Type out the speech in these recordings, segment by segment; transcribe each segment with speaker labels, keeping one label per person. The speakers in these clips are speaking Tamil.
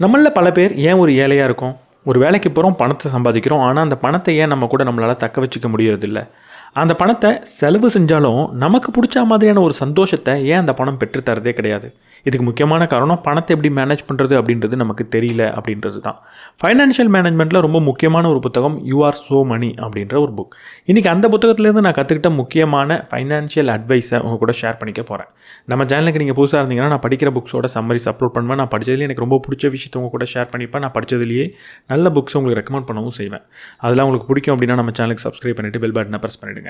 Speaker 1: நம்மள பல பேர் ஏன் ஒரு ஏழையா இருக்கோம்? ஒரு வேலைக்கு போறோம், பணத்த சம்பாதிக்கிறோம். ஆனா, அந்த பணத்த ஏன் நம்ம கூட நம்மளால தக்க வச்சுக்க முடியறதில்ல? அந்த பணத்த செலவு செஞ்சாலும், நமக்கு புடிச்ச மாதிரியான ஒரு சந்தோஷத்த ஏன் அந்த பணம் பெற்று தரதே கிடையாது? இதுக்கு முக்கியமான காரணம் பணத்த எப்படி மேனேஜ் பண்றது அப்படின்றது நமக்கு தெரியல அப்படின்றது தான். ஃபைனான்ஷியல் மேனேஜ்மெண்ட்ல ரொம்ப முக்கியமான ஒரு புத்தகம் யூ ஆர் சோ மனி அப்படின்ற ஒரு புக். இன்னைக்கு அந்த புத்தகத்திலேருந்து நான் கத்துக்கிட்ட முக்கியமான ஃபைனான்ஷியல் அட்வைஸை உங்க கூட ஷேர் பண்ணிக்க போறேன். நம்ம சேனலுக்கு நீங்க புதுசா இருந்தீங்கன்னா, நான் படிக்கிற புக்ஸோட சம்மரிஸ் அப்லோட் பண்ணுவேன். நான் படிச்சதுலேயே எனக்கு ரொம்ப புடிச்ச விஷயத்த உங்க கூட ஷேர் பண்ணிப்பேன். நான் படிச்சதுலேயே நல்ல புக்ஸ் உங்களுக்கு ரெக்கமெண்ட் பண்ணவும் செய்வேன். அதெல்லாம் உங்களுக்கு பிடிக்கும் அப்படின்னா நம்ம சேனலுக்கு சப்ஸ்கிரைப் பண்ணிட்டு பெல் பட்டனை பிரஸ் பண்ணிடுங்க.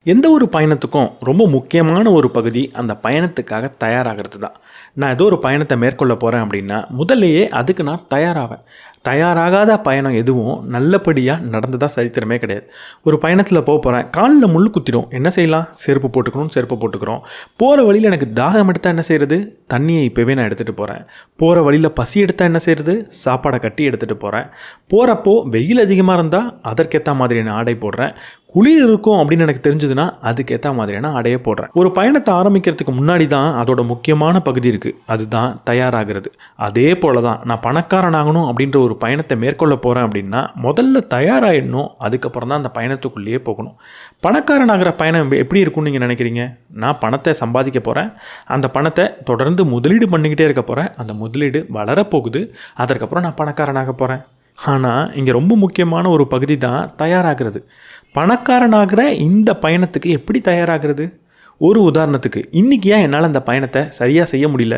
Speaker 1: எந்த ஒரு பயணத்துக்கும் ரொம்ப முக்கியமான ஒரு பகுதி அந்த பயணத்துக்காக தயாராகிறது தான். நான் ஏதோ ஒரு பயணத்தை மேற்கொள்ள போகிறேன் அப்படின்னா முதல்லையே அதுக்கு நான் தயாராவேன். தயாராகாத பயணம் எதுவும் நல்லபடியாக நடந்ததாக சரித்திரமே கிடையாது. ஒரு பயணத்தில் போகிறேன், காலில் முள் குத்திடும், என்ன செய்யலாம்? செருப்பு போட்டுக்கிறோம். போகிற வழியில் எனக்கு தாகம் எடுத்தால் என்ன செய்கிறது? தண்ணியை இப்போவே நான் எடுத்துகிட்டு போகிறேன். போகிற வழியில் பசி எடுத்தால் என்ன செய்கிறது? சாப்பாடை கட்டி எடுத்துகிட்டு போகிறேன். போகிறப்போ வெயில் அதிகமாக இருந்தால் அதற்கேற்ற மாதிரியான ஆடை போடுறேன். குளிர் இருக்கும் அப்படின்னு எனக்கு தெரிஞ்சதுன்னா அதுக்கேற்ற மாதிரியான ஆடையை போடுறேன். ஒரு பயணத்தை ஆரம்பிக்கிறதுக்கு முன்னாடி தான் அதோட முக்கியமான பகுதி இருக்குது, அதுதான் தயாராகிறது. அதே போல தான் நான் பணக்காரன் ஆகணும் அப்படின்ற ஒரு பயணத்தை மேற்கொள்ள போகிறேன் அப்படின்னா முதல்ல தயாராகிடணும், அதுக்கப்புறம் தான் அந்த பயணத்துக்குள்ளேயே போகணும். பணக்காரன் ஆகிற பயணம் எப்படி இருக்கும்னு நீங்கள் நினைக்கிறீங்க? நான் பணத்தை சம்பாதிக்க போகிறேன், அந்த பணத்தை தொடர்ந்து முதலீடு பண்ணிக்கிட்டே இருக்க போகிறேன், அந்த முதலீடு வளரப்போகுது, அதற்கப்புறம் நான் பணக்காரனாக போகிறேன். ஆனால் இங்கே ரொம்ப முக்கியமான ஒரு பகுதி தான் தயாராகிறது. பணக்காரனாகிற இந்த பயணத்துக்கு எப்படி தயாராகிறது? ஒரு உதாரணத்துக்கு, இன்றைக்கி ஏன் என்னால் அந்த பயணத்தை சரியாக செய்ய முடியல?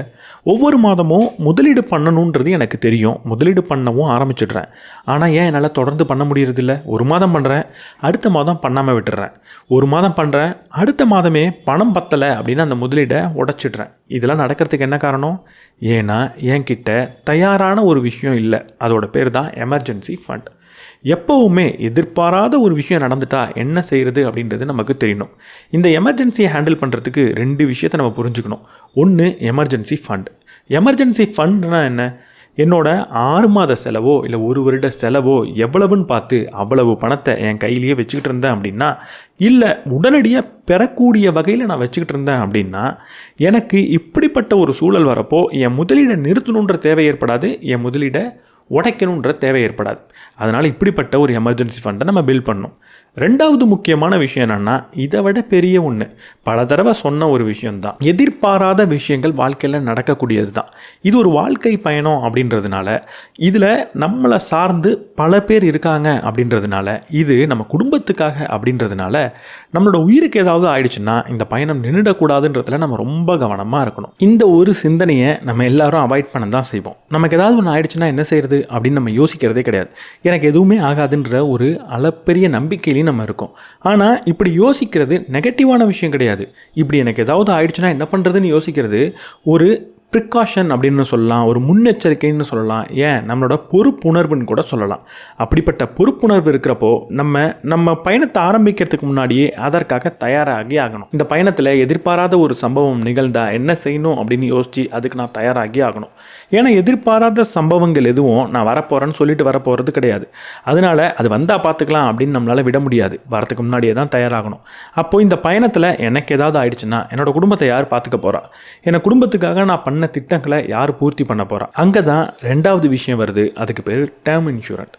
Speaker 1: ஒவ்வொரு மாதமும் முதலீடு பண்ணணுன்றது எனக்கு தெரியும், முதலீடு பண்ணவும் ஆரம்பிச்சிடுறேன். ஆனால் ஏன் என்னால் தொடர்ந்து பண்ண முடியறதில்ல? ஒரு மாதம் பண்ணுறேன், அடுத்த மாதம் பண்ணாமல் விட்டுடுறேன். ஒரு மாதம் பண்ணுறேன், அடுத்த மாதமே பணம் பத்தலை அப்படின்னு அந்த முதலீடை உடச்சிடுறேன். இதெல்லாம் நடக்கிறதுக்கு என்ன காரணம்? ஏன்னா என்கிட்ட தயாரான ஒரு விஷயம் இல்லை. அதோட பேர் தான் எமர்ஜென்சி ஃபண்ட். எப்போவுமே எதிர்பாராத ஒரு விஷயம் நடந்துட்டா என்ன செய்கிறது அப்படின்றது நமக்கு தெரியணும். இந்த எமர்ஜென்சியை ஹேண்டில் பண்ணுறதுக்கு 2 விஷயத்தை நம்ம புரிஞ்சுக்கணும். ஒன்று எமர்ஜென்சி ஃபண்ட். எமர்ஜென்சி ஃபண்ட்னா என்ன? என்னோட 6 மாத செலவோ இல்லை 1 வருட செலவோ எவ்வளவுன்னு பார்த்து அவ்வளவு பணத்தை என் கையிலேயே வச்சுக்கிட்டு இருந்தேன் அப்படின்னா, இல்லை உடனடியாக பெறக்கூடிய வகையில் நான் வச்சுக்கிட்டு இருந்தேன் அப்படின்னா, எனக்கு இப்படிப்பட்ட ஒரு சூழல் வரப்போ என் முதலீடை நிறுத்தணுன்ற தேவை ஏற்படாது, என் முதலீடை உடைக்கணுன்ற தேவை ஏற்படாது. அதனால் இப்படிப்பட்ட ஒரு எமர்ஜென்சி ஃபண்டை நம்ம பில்ட் பண்ணணும். 2வது முக்கியமான விஷயம் என்னென்னா, இதை விட பெரிய ஒன்று, பல தடவை சொன்ன ஒரு விஷயந்தான், எதிர்பாராத விஷயங்கள் வாழ்க்கையில் நடக்கக்கூடியது தான். இது ஒரு வாழ்க்கை பயணம் அப்படின்றதுனால, இதில் நம்மளை சார்ந்து பல பேர் இருக்காங்க அப்படின்றதுனால, இது நம்ம குடும்பத்துக்காக அப்படின்றதுனால, நம்மளோட உயிருக்கு ஏதாவது ஆயிடுச்சுன்னா இந்த பயணம் நின்றுடக்கூடாதுன்றதுல நம்ம ரொம்ப கவனமாக இருக்கணும். இந்த ஒரு சிந்தனையை நம்ம எல்லாரும் அவாய்ட் பண்ண தான் செய்வோம். நமக்கு ஏதாவது ஒன்று ஆயிடுச்சுன்னா என்ன செய்கிறது அப்படின்னு நம்ம யோசிக்கிறதே கிடையாது. எனக்கு எதுவுமே ஆகாதுன்ற ஒரு அளப்பெரிய நம்பிக்கையிலையும் நம்ம இருக்கோம். ஆனால் இப்படி யோசிக்கிறது நெகட்டிவான விஷயம் கிடையாது. இப்படி எனக்கு ஏதாவது ஆயிடுச்சுன்னா என்ன பண்ணுறதுன்னு யோசிக்கிறது ஒரு ப்ரிகாஷன் அப்படின்னு சொல்லலாம், ஒரு முன்னெச்சரிக்கைன்னு சொல்லலாம், ஏன் நம்மளோட பொறுப்புணர்வுன்னு கூட சொல்லலாம். அப்படிப்பட்ட பொறுப்புணர்வு இருக்கிறப்போ நம்ம பயணத்தை ஆரம்பிக்கிறதுக்கு முன்னாடியே அதற்காக தயாராகி ஆகணும். இந்த பயணத்தில் எதிர்பாராத ஒரு சம்பவம் நிகழ்ந்தா என்ன செய்யணும் அப்படின்னு யோசித்து அதுக்கு நான் தயாராகி ஆகணும். ஏன்னா எதிர்பாராத சம்பவங்கள் எதுவும் நான் வரப்போகிறேன்னு சொல்லிட்டு வரப்போகிறது கிடையாது. அதனால் அது வந்தால் பார்த்துக்கலாம் அப்படின்னு நம்மளால் விட முடியாது. வரத்துக்கு முன்னாடியே தான் தயாராகணும். அப்போது இந்த பயணத்தில் எனக்கு ஏதாவது ஆயிடுச்சுன்னா என்னோடய குடும்பத்தை யார் பார்த்துக்க போகிறா? என் குடும்பத்துக்காக நான் பண்ண திட்டங்களை யார் பூர்த்தி பண்ண போகிறா? அங்கே தான் 2வது விஷயம் வருது, அதுக்கு பேர் டேர்ம் இன்சூரன்ஸ்.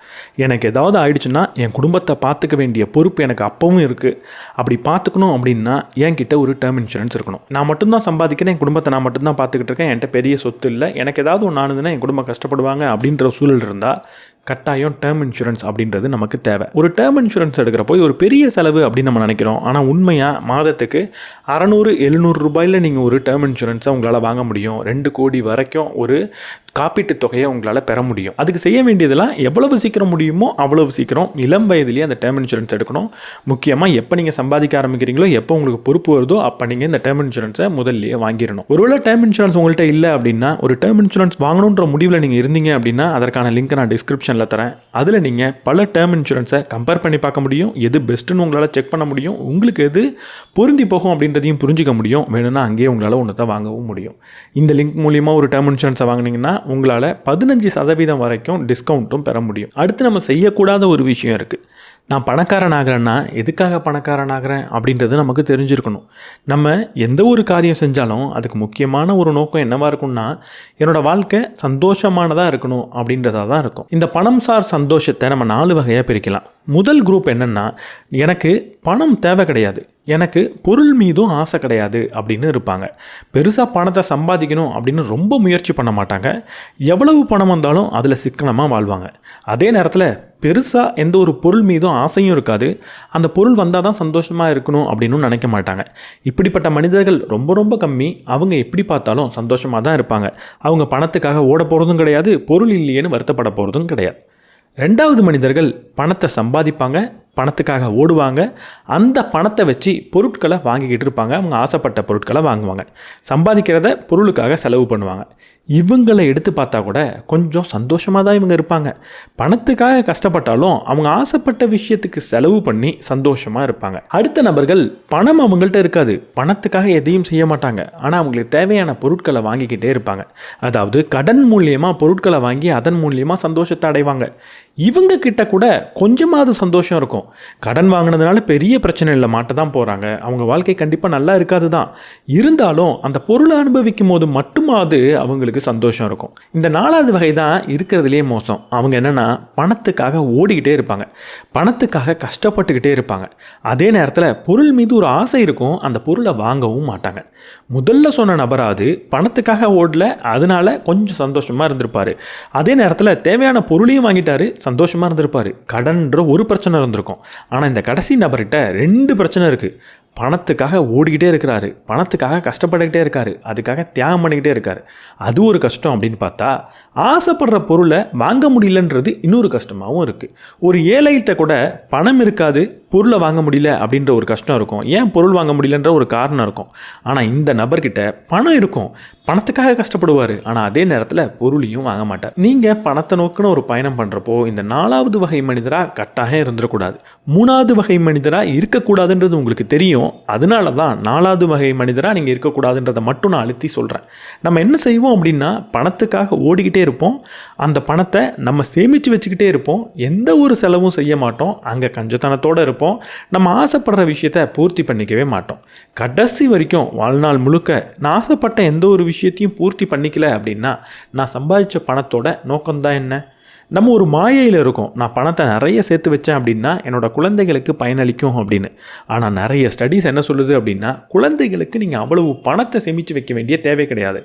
Speaker 1: எனக்கு ஏதாவது ஆயிடுச்சுன்னா என் குடும்பத்தை பார்த்துக்க வேண்டிய பொறுப்பு எனக்கு அப்பவும் இருக்குது. அப்படி பார்த்துக்கணும் அப்படின்னா என்கிட்ட ஒரு டேர்ம் இன்சூரன்ஸ் இருக்கணும். நான் மட்டும்தான் சம்பாதிக்கிறேன், என் குடும்பத்தை நான் மட்டும்தான் பார்த்துக்கிட்டு இருக்கேன், என்கிட்ட பெரிய சொத்து இல்லை, எனக்கு ஏதாவது ஒன்று ஆனதுன்னா என் குடும்பம் கஷ்டப்படுவாங்க அப்படின்ற சூழல் இருந்தால் கட்டாயம் டேர்ம் இன்சூரன்ஸ் அப்படின்றது நமக்கு தேவை. ஒரு டேர்ம் இன்சூரன்ஸ் எடுக்கிறப்போ ஒரு பெரிய செலவு அப்படின்னு நம்ம நினைக்கிறோம். ஆனால் உண்மையாக மாதத்துக்கு 600-700 ரூபாயில் நீங்கள் ஒரு டேர்ம் இன்சூரன்ஸை உங்களால் வாங்க முடியும். 2 கோடி வரைக்கும் ஒரு காப்பீட்டு தொகையை உங்களால் பெற முடியும். அதுக்கு செய்ய வேண்டியதெல்லாம் எவ்வளவு சீக்கிரம் முடியுமோ அவ்வளவு சீக்கிரம் இளம் வயதிலேயே அந்த டேர்ம் இன்சூரன்ஸ் எடுக்கணும். முக்கியமாக எப்போ நீங்கள் சம்பாதிக்க ஆரம்பிக்கிறீங்களோ, எப்போ உங்களுக்கு பொறுப்பு வருதோ அப்போ நீங்கள் இந்த டேர்ம் இன்சூரன்ஸை முதல்லையே வாங்கிடணும். ஒருவேளை டேர்ம் இன்சூரன்ஸ் உங்கள்கிட்ட இல்லை அப்படின்னா, ஒரு டேர்ம் இன்சூரன்ஸ் வாங்கணுன்ற முடிவில் நீங்கள் இருந்தீங்க அப்படின்னா அதற்கான லிங்க் நான் டிஸ்கிரிப்ஷனில் தரேன். அதில் நீங்கள் பல டேர்ம் இன்சூரன்ஸை கம்பேர் பண்ணி பார்க்க முடியும், எது பெஸ்ட்டுன்னு உங்களால் செக் பண்ண முடியும், உங்களுக்கு எது பொருந்தி போகும் அப்படின்றதையும் புரிஞ்சிக்க முடியும். வேணும்னா அங்கேயே உங்களால் ஒன்று தான் வாங்கவும் முடியும். இந்த லிங்க் மூலியமாக ஒரு டேர்ம் இன்சூரன்ஸை வாங்கினீங்கன்னா உங்களால் 15% வரைக்கும் டிஸ்கவுண்ட்டும் பெற முடியும். அடுத்து நம்ம செய்யக்கூடாத ஒரு விஷயம் இருக்குது. நான் பணக்காரன் ஆகிறேன்னா எதுக்காக பணக்காரன் ஆகிறேன் அப்படின்றது நமக்கு தெரிஞ்சிருக்கணும். நம்ம எந்த ஒரு காரியம் செஞ்சாலும் அதுக்கு முக்கியமான ஒரு நோக்கம் என்னவாக இருக்கும்னா, என்னோடய வாழ்க்கை சந்தோஷமானதாக இருக்கணும் அப்படின்றதாக தான் இருக்கும். இந்த பணம் சார் சந்தோஷத்தை நம்ம 4 வகையாக பிரிக்கலாம். முதல் குரூப் என்னென்னா, எனக்கு பணம் தேவை கிடையாது, எனக்கு பொருள் மீதும் ஆசை கிடையாது அப்படின்னு இருப்பாங்க. பெருசாக பணத்தை சம்பாதிக்கணும் அப்படின்னு ரொம்ப முயற்சி பண்ண மாட்டாங்க. எவ்வளவு பணம் வந்தாலும் அதில் சிக்கனமாக வாழ்வாங்க. அதே நேரத்தில் பெருசாக எந்த ஒரு பொருள் மீதும் ஆசையும் இருக்காது. அந்த பொருள் வந்தால் தான் சந்தோஷமாக இருக்கணும் அப்படின்னு நினைக்க மாட்டாங்க. இப்படிப்பட்ட மனிதர்கள் ரொம்ப ரொம்ப கம்மி. அவங்க எப்படி பார்த்தாலும் சந்தோஷமாக தான் இருப்பாங்க. அவங்க பணத்துக்காக ஓட போகிறதும் கிடையாது, பொருள் இல்லையேன்னு வருத்தப்பட போகிறதும் கிடையாது. 2வது மனிதர்கள் பணத்தை சம்பாதிப்பாங்க, பணத்துக்காக ஓடுவாங்க. அந்த பணத்தை வச்சு பொருட்களை வாங்கிக்கிட்டு இருப்பாங்க. அவங்க ஆசைப்பட்ட பொருட்களை வாங்குவாங்க. சம்பாதிக்கிறத பொருளுக்காக செலவு பண்ணுவாங்க. இவங்களை எடுத்து பார்த்தா கூட கொஞ்சம் சந்தோஷமாக தான் இவங்க இருப்பாங்க. பணத்துக்காக கஷ்டப்பட்டாலும் அவங்க ஆசைப்பட்ட விஷயத்துக்கு செலவு பண்ணி சந்தோஷமாக இருப்பாங்க. அடுத்த நபர்கள் பணம் அவங்கள்ட்ட இருக்காது, பணத்துக்காக எதையும் செய்ய மாட்டாங்க. ஆனால் அவங்களுக்கு தேவையான பொருட்களை வாங்கிக்கிட்டே இருப்பாங்க. அதாவது கடன் மூலியமாக பொருட்களை வாங்கி அதன் மூலியமாக சந்தோஷத்தை அடைவாங்க. இவங்க கிட்ட கூட கொஞ்சமாவது சந்தோஷம் இருக்கும். கடன் வாங்கினதுனால பெரிய பிரச்சனை இல்லை, மாட்ட தான் போகிறாங்க. அவங்க வாழ்க்கை கண்டிப்பாக நல்லா இருக்காது தான். இருந்தாலும் அந்த பொருளை அனுபவிக்கும் போது மட்டுமாவது அவங்களுக்கு சந்தோஷம் இருக்கும். இந்த 4வது வகை தான் இருக்கிறதுலே மோசம். அவங்க என்னென்னா, பணத்துக்காக ஓடிக்கிட்டே இருப்பாங்க, பணத்துக்காக கஷ்டப்பட்டுக்கிட்டே இருப்பாங்க. அதே நேரத்தில் பொருள் மீது ஒரு ஆசை இருக்கும், அந்த பொருளை வாங்கவும் மாட்டாங்க. முதல்ல சொன்ன நபராது பணத்துக்காக ஓடல, அதனால கொஞ்சம் சந்தோஷமாக இருந்திருப்பார். அதே நேரத்தில் தேவையான பொருளையும் வாங்கிட்டாரு, சந்தோஷமாக இருந்திருப்பார். கடன்ற ஒரு பிரச்சனை இருந்திருக்கும். ஆனால் இந்த கடைசி நபர்கிட்ட 2 பிரச்சனை இருக்குது. பணத்துக்காக ஓடிக்கிட்டே இருக்கிறாரு, பணத்துக்காக கஷ்டப்பட்டுக்கிட்டே இருக்காரு, அதுக்காக தியாகம் பண்ணிக்கிட்டே இருக்காரு. அது ஒரு கஷ்டம் அப்படின்னு பார்த்தா, ஆசைப்படுற பொருளை வாங்க முடியலன்றது இன்னொரு கஷ்டமாகவும் இருக்குது. ஒரு ஏழைகிட்ட கூட பணம் இருக்காது, பொருளை வாங்க முடியல அப்படின்ற ஒரு கஷ்டம் இருக்கும். ஏன் பொருள் வாங்க முடியலன்ற ஒரு காரணம் இருக்கும். ஆனால் இந்த நபர்கிட்ட பணம் இருக்கும், பணத்துக்காக கஷ்டப்படுவார், ஆனால் அதே நேரத்தில் பொருளையும் வாங்க மாட்டார். நீங்கள் பணத்தை நோக்கின ஒரு பயணம் பண்ணுறப்போ இந்த 4வது வகை மனிதராக கட்டாயம் இருந்துடக்கூடாது. 3வது வகை மனிதராக இருக்கக்கூடாதுன்றது உங்களுக்கு தெரியும். அதனால தான் 4வது வகை மனிதராக நீங்கள் இருக்கக்கூடாதுன்றதை மட்டும் நான் அழுத்தி சொல்கிறேன். நம்ம என்ன செய்வோம் அப்படின்னா, பணத்துக்காக ஓடிக்கிட்டே இருப்போம், அந்த பணத்தை நம்ம சேமித்து வச்சுக்கிட்டே இருப்போம், எந்த ஒரு செலவும் செய்ய மாட்டோம், அங்கே கஞ்சத்தனத்தோடு இருப்போம், நம்ம ஆசைப்படுற விஷயத்தை பூர்த்தி பண்ணிக்கவே மாட்டோம். கடைசி வரைக்கும் வாழ்நாள் முழுக்க நான் ஆசைப்பட்ட எந்த ஒரு விஷயத்தையும் பூர்த்தி பண்ணிக்கல அப்படின்னா, நான் சம்பாதிச்ச பணத்தோட நோக்கம்தான் என்ன? நம்ம ஒரு மாயையில் இருக்கோம். நான் பணத்தை நிறைய சேர்த்து வச்சேன் அப்படின்னா என்னோடய குழந்தைகளுக்கு பயனளிக்கும் அப்படின்னு. ஆனால் நிறைய ஸ்டடீஸ் என்ன சொல்லுது அப்படின்னா, குழந்தைகளுக்கு நீங்கள் அவ்வளவு பணத்தை சேமித்து வைக்க வேண்டிய தேவை கிடையாது.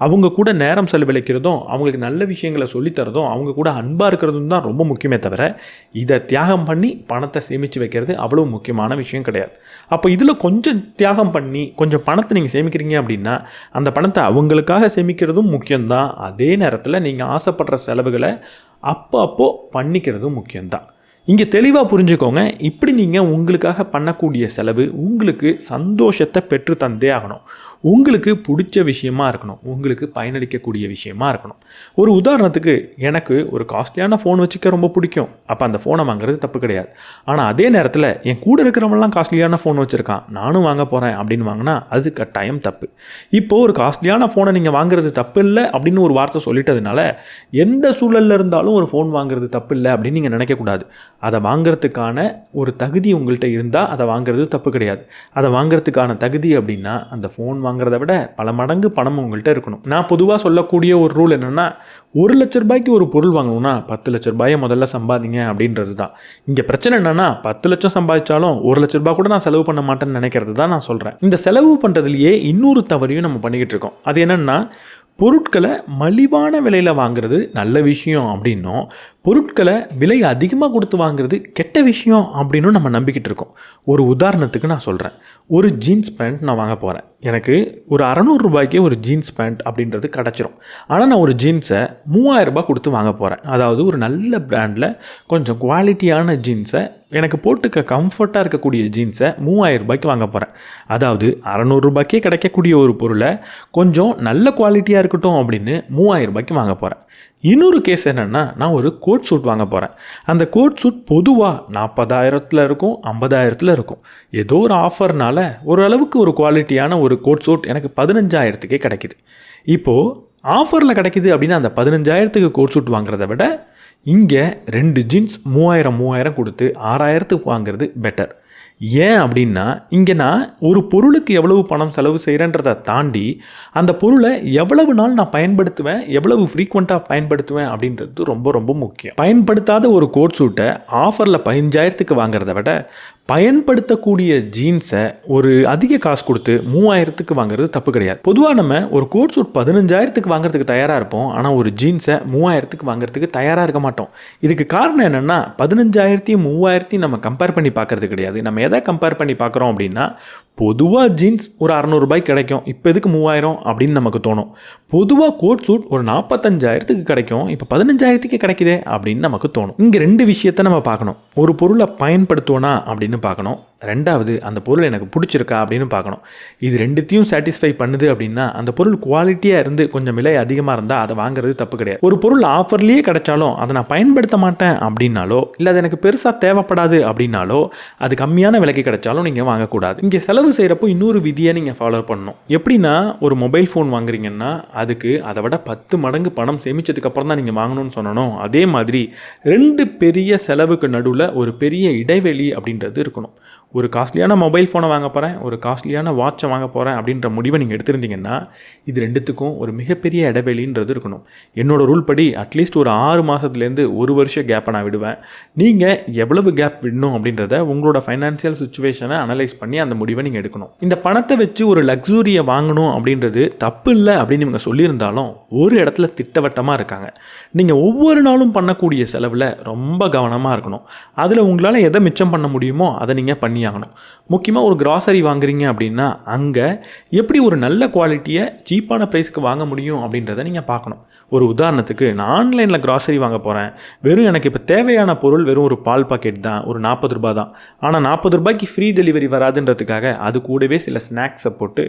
Speaker 1: அவங்க கூட நேரம் செலவழிக்கிறதும், அவங்களுக்கு நல்ல விஷயங்களை சொல்லித்தரதும், அவங்க கூட அன்பாக இருக்கிறதும் தான் ரொம்ப முக்கியமே தவிர, இதை தியாகம் பண்ணி பணத்தை சேமித்து வைக்கிறது அவ்வளவு முக்கியமான விஷயம் கிடையாது. அப்போ இதில் கொஞ்சம் தியாகம் பண்ணி கொஞ்சம் பணத்தை நீங்கள் சேமிக்கிறீங்க அப்படின்னா, அந்த பணத்தை அவங்களுக்காக சேமிக்கிறதும் முக்கியம்தான். அதே நேரத்தில் நீங்கள் ஆசைப்படுற செலவுகளை அப்போ பண்ணிக்கிறதும் முக்கியம்தான். இங்கே தெளிவாக புரிஞ்சுக்கோங்க. இப்படி நீங்கள் உங்களுக்காக பண்ணக்கூடிய செலவு உங்களுக்கு சந்தோஷத்தை பெற்று தந்தே ஆகணும். உங்களுக்கு பிடிச்ச விஷயமா இருக்கணும், உங்களுக்கு பயனளிக்கக்கூடிய விஷயமா இருக்கணும். ஒரு உதாரணத்துக்கு, எனக்கு ஒரு காஸ்ட்லியான ஃபோன் வச்சுக்க ரொம்ப பிடிக்கும். அப்போ அந்த ஃபோனை வாங்குறது தப்பு கிடையாது. ஆனால் அதே நேரத்தில் என் கூட இருக்கிறவங்களாம் காஸ்ட்லியான ஃபோன் வச்சுருக்கான், நானும் வாங்க போகிறேன் அப்படின்னு வாங்கினா அது கட்டாயம் தப்பு. இப்போது ஒரு காஸ்ட்லியான ஃபோனை நீங்கள் வாங்குறது தப்பு இல்லை அப்படின்னு ஒரு வார்த்தை சொல்லிட்டதுனால, எந்த சூழலில் இருந்தாலும் ஒரு ஃபோன் வாங்குறது தப்பு இல்லை அப்படின்னு நீங்கள் நினைக்கக்கூடாது. அதை வாங்கிறதுக்கான ஒரு தகுதி உங்கள்கிட்ட இருந்தால் அதை வாங்குறது தப்பு கிடையாது. அதை வாங்கிறதுக்கான தகுதி அப்படின்னா அந்த ஃபோன் வாங்குறத விட பல மடங்கு பணம் உங்கள்கிட்ட இருக்கணும். நான் பொதுவாக சொல்லக்கூடிய ஒரு ரூல் என்னென்னா, 1 லட்ச ரூபாய்க்கு ஒரு பொருள் வாங்கணும்னா 10 லட்ச ரூபாயை முதல்ல சம்பாதிங்க அப்படின்றது தான். இங்கே பிரச்சனை என்னென்னா, 10 லட்சம் சம்பாதிச்சாலும் 1 லட்ச ரூபாய் கூட நான் செலவு பண்ண மாட்டேன்னு நினைக்கிறது தான் நான் சொல்கிறேன். இந்த செலவு பண்ணுறதுலையே இன்னொரு தவறையும் நம்ம பண்ணிக்கிட்டு இருக்கோம். அது என்னென்னா, பொருட்களை மலிவான விலையில் வாங்குறது நல்ல விஷயம் அப்படின்னும், பொருட்களை விலை அதிகமாக கொடுத்து வாங்குறது கெட்ட விஷயம் அப்படின்னு நம்ம நம்பிக்கிட்டு இருக்கோம். ஒரு உதாரணத்துக்கு நான் சொல்கிறேன். ஒரு ஜீன்ஸ் பேண்ட் நான் வாங்க போகிறேன். எனக்கு ஒரு 600 ரூபாய்க்கே ஒரு ஜீன்ஸ் பேண்ட் அப்படின்றது கிடச்சிரும். ஆனால் நான் ஒரு ஜீன்ஸை 3000 ரூபாய் கொடுத்து வாங்க போகிறேன். அதாவது ஒரு நல்ல பிராண்டில் கொஞ்சம் குவாலிட்டியான ஜீன்ஸை, எனக்கு போட்டுக்க கம்ஃபர்ட்டாக இருக்கக்கூடிய ஜீன்ஸை 3000 ரூபாய்க்கு வாங்க போகிறேன். அதாவது 600 ரூபாய்க்கே கிடைக்கக்கூடிய ஒரு பொருளை கொஞ்சம் நல்ல குவாலிட்டியாக இருக்கட்டும் அப்படின்னு 3000 ரூபாய்க்கு வாங்க போகிறேன். இன்னொரு கேஸ் என்னென்னா, நான் ஒரு கோட் சூட் வாங்க போகிறேன். அந்த கோட் சூட் பொதுவாக 40,000 இருக்கும், 50,000 இருக்கும். ஏதோ ஒரு ஆஃபர்னால ஓரளவுக்கு ஒரு குவாலிட்டியான ஒரு கோட் சூட் எனக்கு 15,000 கிடைக்குது. இப்போது ஆஃபரில் கிடைக்குது அப்படின்னா அந்த 15,000 கோட் சூட் வாங்குறத விட இங்கே 2 ஜீன்ஸ் 3000 கொடுத்து 6000க்கு வாங்குறது பெட்டர். ஏன் அப்படின்னா, இங்கே நான் ஒரு பொருளுக்கு எவ்வளவு பணம் செலவு செய்கிறேன்றதை தாண்டி அந்த பொருளை எவ்வளவு நாள் நான் பயன்படுத்துவேன், எவ்வளவு ஃப்ரீக்வெண்ட்டாக பயன்படுத்துவேன் அப்படின்றது ரொம்ப ரொம்ப முக்கியம். பயன்படுத்தாத ஒரு கோட் சூட்டை ஆஃபரில் 15,000க்கு வாங்குறத விட பயன்படுத்தக்கூடிய ஜீன்ஸை ஒரு அதிக காசு கொடுத்து 3000க்கு வாங்குறது தப்பு கிடையாது. பொதுவாக நம்ம ஒரு கோட் சூட் 15,000க்கு வாங்குறதுக்கு தயாராக இருப்போம், ஆனால் ஒரு ஜீன்ஸை 3000க்கு வாங்குறதுக்கு தயாராக இருக்க மாட்டோம். இதுக்கு காரணம் என்னென்னா, 15,000 3000 நம்ம கம்பேர் பண்ணி பார்க்கறது கிடையாது. நம்ம எதை கம்பேர் பண்ணி பார்க்குறோம் அப்படின்னா, பொதுவாக ஜீன்ஸ் ஒரு 600 கிடைக்கும், இப்போ எதுக்கு 3000 அப்படின்னு நமக்கு தோணும். பொதுவாக கோட் சூட் ஒரு 45,000க்கு கிடைக்கும், இப்போ 15,000க்கு கிடைக்குதே அப்படின்னு நமக்கு தோணும். இங்கே 2 விஷயத்தை நம்ம பார்க்கணும். ஒரு பொருளை பயன்படுத்துவோனா அப்படின்னு பார்க்கணும், ரெண்டாவது அந்த பொருள் எனக்கு பிடிச்சிருக்கா அப்படின்னு பார்க்கணும். இது 2த்தையும் சாட்டிஸ்ஃபை பண்ணுது அப்படின்னா அந்த பொருள் குவாலிட்டியாக இருந்து கொஞ்சம் விலை அதிகமாக இருந்தால் அதை வாங்குறது தப்பு கிடையாது. ஒரு பொருள் ஆஃபர்லேயே கிடைச்சாலும் அதை நான் பயன்படுத்த மாட்டேன் அப்படின்னாலோ, இல்லை அது எனக்கு பெருசாக தேவைப்படாது அப்படின்னாலோ, அது கம்மியான விலைக்கு கிடைச்சாலும் நீங்கள் வாங்கக்கூடாது. இங்கே செலவு செய்கிறப்போ இன்னொரு விதியை நீங்கள் ஃபாலோ பண்ணணும். எப்படின்னா, ஒரு மொபைல் ஃபோன் வாங்குறீங்கன்னா அதுக்கு அதை விட 10 மடங்கு பணம் சேமிச்சதுக்கப்புறம் தான் நீங்கள் வாங்கணும்னு சொன்னணும். அதே மாதிரி 2 பெரிய செலவுக்கு நடுவில் ஒரு பெரிய இடைவெளி அப்படின்றது இருக்கணும். ஒரு காஸ்ட்லியான மொபைல் ஃபோனை வாங்க போகிறேன், ஒரு காஸ்ட்லியான வாட்சை வாங்க போகிறேன் அப்படின்ற முடிவை நீங்கள் எடுத்திருந்தீங்கன்னா இது 2த்துக்கும் ஒரு மிகப்பெரிய இடைவெளின்றது இருக்கணும். என்னோடய ரூல் படி அட்லீஸ்ட் ஒரு 6 மாதத்துலேருந்து 1 வருஷம் கேப்பை நான் விடுவேன். நீங்கள் எவ்வளவு கேப் விடணும் அப்படின்றத உங்களோட ஃபைனான்சியல் சுச்சுவேஷனை அனலைஸ் பண்ணி அந்த முடிவை நீங்கள் எடுக்கணும். இந்த பணத்தை வச்சு ஒரு லக்ஸூரியை வாங்கணும் அப்படின்றது தப்பு இல்லை அப்படின்னு இவங்க சொல்லியிருந்தாலும் ஒரு இடத்துல திட்டவட்டமாக இருக்காங்க. நீங்கள் ஒவ்வொரு நாளும் பண்ணக்கூடிய செலவில் ரொம்ப கவனமாக இருக்கணும். அதில் உங்களால் எதை மிச்சம் பண்ண முடியுமோ அதை நீங்கள் பண்ணி ஆகணும். முக்கியமாக ஒரு கிராசரி வாங்குறீங்க அப்படின்னா அங்கே எப்படி ஒரு நல்ல குவாலிட்டியை சீப்பான ப்ரைஸ்க்கு வாங்க முடியும் அப்படின்றத நீங்கள் பார்க்கணும். ஒரு உதாரணத்துக்கு, நான் ஆன்லைனில் கிராசரி வாங்க போகிறேன், வெறும் எனக்கு இப்போ தேவையான பொருள் வெறும் ஒரு பால் பாக்கெட் தான், ஒரு 40 ரூபா தான். ஆனால் 40 ரூபாய்க்கு ஃப்ரீ டெலிவரி வராதுன்றதுக்காக அது கூடவே சில ஸ்நாக்ஸை போட்டு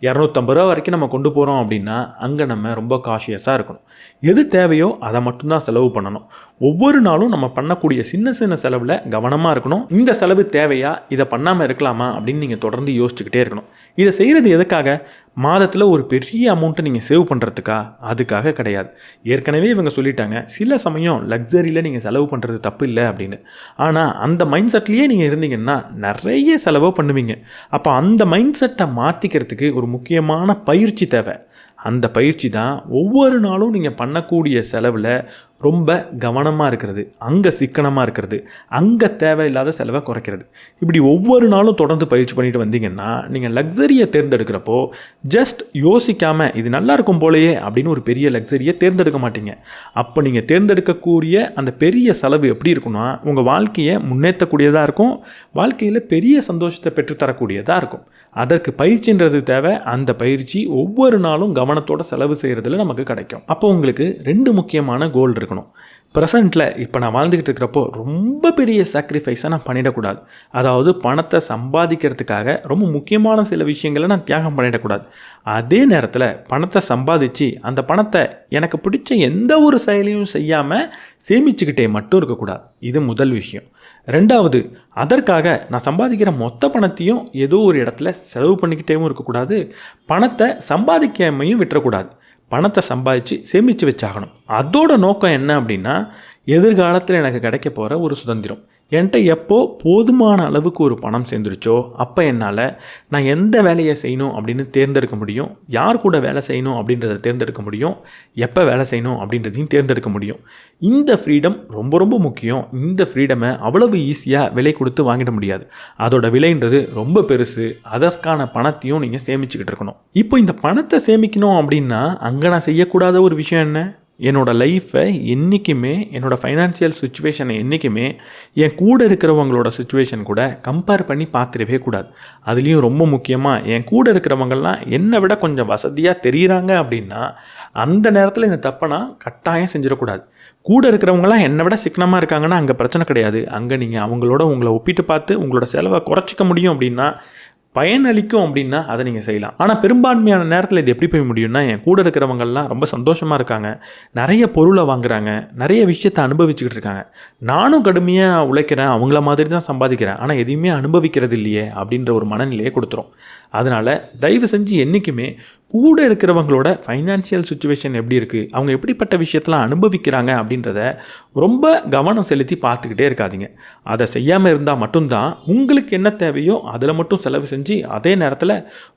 Speaker 1: 250 ரூபா வரைக்கும் நம்ம கொண்டு போகிறோம் அப்படின்னா அங்கே நம்ம ரொம்ப காஷியஸாக இருக்கணும். எது தேவையோ அதை மட்டும்தான் செலவு பண்ணணும். ஒவ்வொரு நாளும் நம்ம பண்ணக்கூடிய சின்ன சின்ன செலவில் கவனமாக இருக்கணும். இந்த செலவு தேவையா, இதை பண்ணாமல் இருக்கலாமா அப்படின்னு நீங்கள் தொடர்ந்து யோசிச்சுக்கிட்டே இருக்கணும். இதை செய்கிறது எதுக்காக? மாதத்தில் ஒரு பெரிய அமௌண்ட்டை நீங்கள் சேவ் பண்ணுறதுக்கா? அதுக்காக கிடையாது. ஏற்கனவே இவங்க சொல்லிட்டாங்க, சில சமயம் லக்ஸரியில் நீங்கள் செலவு பண்ணுறது தப்பு இல்லை அப்படின்னு. ஆனால் அந்த மைண்ட் செட்லேயே நீங்கள் இருந்தீங்கன்னா நிறைய செலவோ பண்ணுவீங்க. அப்போ அந்த மைண்ட் செட்டை மாற்றிக்கிறதுக்கு ஒரு முக்கியமான பயிற்சி தேவை. அந்த பயிற்சி தான் ஒவ்வொரு நாளும் நீங்கள் பண்ணக்கூடிய செலவில் ரொம்ப கவனமாக இருக்கிறது, அங்கே சிக்கனமாக இருக்கிறது, அங்கே தேவையில்லாத செலவை குறைக்கிறது. இப்படி ஒவ்வொரு நாளும் தொடர்ந்து பயிற்சி பண்ணிட்டு வந்தீங்கன்னா நீங்கள் லக்ஸரியை தேர்ந்தெடுக்கிறப்போ ஜஸ்ட் யோசிக்காமல் இது நல்லா இருக்கும் போலையே அப்படின்னு ஒரு பெரிய லக்ஸரியை தேர்ந்தெடுக்க மாட்டீங்க. அப்போ நீங்கள் தேர்ந்தெடுக்கக்கூடிய அந்த பெரிய செலவு எப்படி இருக்குன்னா, உங்கள் வாழ்க்கையை முன்னேற்றக்கூடியதாக இருக்கும், வாழ்க்கையில் பெரிய சந்தோஷத்தை பெற்றுத்தரக்கூடியதாக இருக்கும். அதற்கு பயிற்சின்றது தேவை. அந்த பயிற்சி ஒவ்வொரு நாளும் கவனத்தோட செலவு செய்கிறதுல நமக்கு கிடைக்கும். அப்போ உங்களுக்கு 2 முக்கியமான கோல் இருக்கணும். ப்ரெசண்ட்டில் இப்போ நான் வாழ்ந்துக்கிட்டு இருக்கிறப்போ ரொம்ப பெரிய சாக்ரிஃபைஸை நான் பண்ணிடக்கூடாது. அதாவது பணத்தை சம்பாதிக்கிறதுக்காக ரொம்ப முக்கியமான சில விஷயங்களை நான் தியாகம் பண்ணிடக்கூடாது. அதே நேரத்தில் பணத்தை சம்பாதிச்சு அந்த பணத்தை எனக்கு பிடிச்ச எந்த ஒரு செயலையும் செய்யாமல் சேமிச்சுக்கிட்டே மட்டும் இருக்கக்கூடாது. இது முதல் விஷயம். ரெண்டாவது, அதற்காக நான் சம்பாதிக்கிற மொத்த பணத்தையும் ஏதோ ஒரு இடத்துல செலவு பண்ணிக்கிட்டேவும் இருக்கக்கூடாது, பணத்தை சம்பாதிக்காமையும் விட்டுறக்கூடாது. பணத்தை சம்பாதிச்சு சேமித்து வச்சாகணும். அதோட நோக்கம் என்ன அப்படின்னா, எதிர்காலத்தில் எனக்கு கிடைக்க போகிற ஒரு சுதந்திரம். என்கிட்ட எப்போ போதுமான அளவுக்கு ஒரு பணம் சேர்ந்துருச்சோ அப்போ என்னால் நான் எந்த வேலையை செய்யணும் அப்படின்னு தேர்ந்தெடுக்க முடியும், யார் கூட வேலை செய்யணும் அப்படின்றத தேர்ந்தெடுக்க முடியும், எப்போ வேலை செய்யணும் அப்படின்றதையும் தேர்ந்தெடுக்க முடியும். இந்த ஃப்ரீடம் ரொம்ப ரொம்ப முக்கியம். இந்த ஃப்ரீடமை அவ்வளவு ஈஸியாக விலை கொடுத்து வாங்கிட முடியாது. அதோட விலைன்றது ரொம்ப பெருசு. அதற்கான பணத்தையும் நீங்கள் சேமிச்சுக்கிட்டு இருக்கணும். இப்போ இந்த பணத்தை சேமிக்கணும் அப்படின்னா அங்கே நான் செய்யக்கூடாத ஒரு விஷயம் என்ன? என்னோடய லைஃப்பை என்றைக்குமே, என்னோடய ஃபைனான்சியல் சுச்சுவேஷனை என்றைக்குமே என் கூட இருக்கிறவங்களோட சுச்சுவேஷன் கூட கம்பேர் பண்ணி பார்த்துடவே கூடாது. அதுலேயும் ரொம்ப முக்கியமாக என் கூட இருக்கிறவங்கெல்லாம் என்னை விட கொஞ்சம் வசதியாக தெரிகிறாங்க அப்படின்னா அந்த நேரத்தில் இந்த தப்பை நான் கட்டாயம் செஞ்சிடக்கூடாது. கூட இருக்கிறவங்களாம் என்னை விட சிக்கனமாக இருக்காங்கன்னா அங்கே பிரச்சனை கிடையாது. அங்கே நீங்கள் அவங்களோட உங்களை ஒப்பிட்டு பார்த்து உங்களோட செலவை குறைச்சிக்க முடியும் அப்படின்னா, பயனளிக்கும் அப்படின்னா அதை நீங்கள் செய்யலாம். ஆனால் பெரும்பான்மையான நேரத்தில் இது எப்படி போய் முடியும்னா, என் கூட இருக்கிறவங்கெல்லாம் ரொம்ப சந்தோஷமாக இருக்காங்க, நிறைய பொருளை வாங்குறாங்க, நிறைய விஷயத்தை அனுபவிச்சுக்கிட்டு இருக்காங்க, நானும் கடுமையாக உழைக்கிறேன், அவங்கள மாதிரி தான் சம்பாதிக்கிறேன், ஆனால் எதையுமே அனுபவிக்கிறது இல்லையே அப்படின்ற ஒரு மனநிலையை கொடுத்துரும். அதனால் தயவு செஞ்சு என்றைக்குமே கூட இருக்கிறவங்களோட ஃபைனான்ஷியல் சுச்சுவேஷன் எப்படி இருக்குது, அவங்க எப்படிப்பட்ட விஷயத்தெலாம் அனுபவிக்கிறாங்க அப்படின்றத ரொம்ப கவனம் செலுத்தி பார்த்துக்கிட்டே இருக்காதீங்க. அதை செய்யாமல் இருந்தால் மட்டும்தான் உங்களுக்கு என்ன தேவையோ அதில் மட்டும் செலவு செஞ்சு அதே நேரத்தில்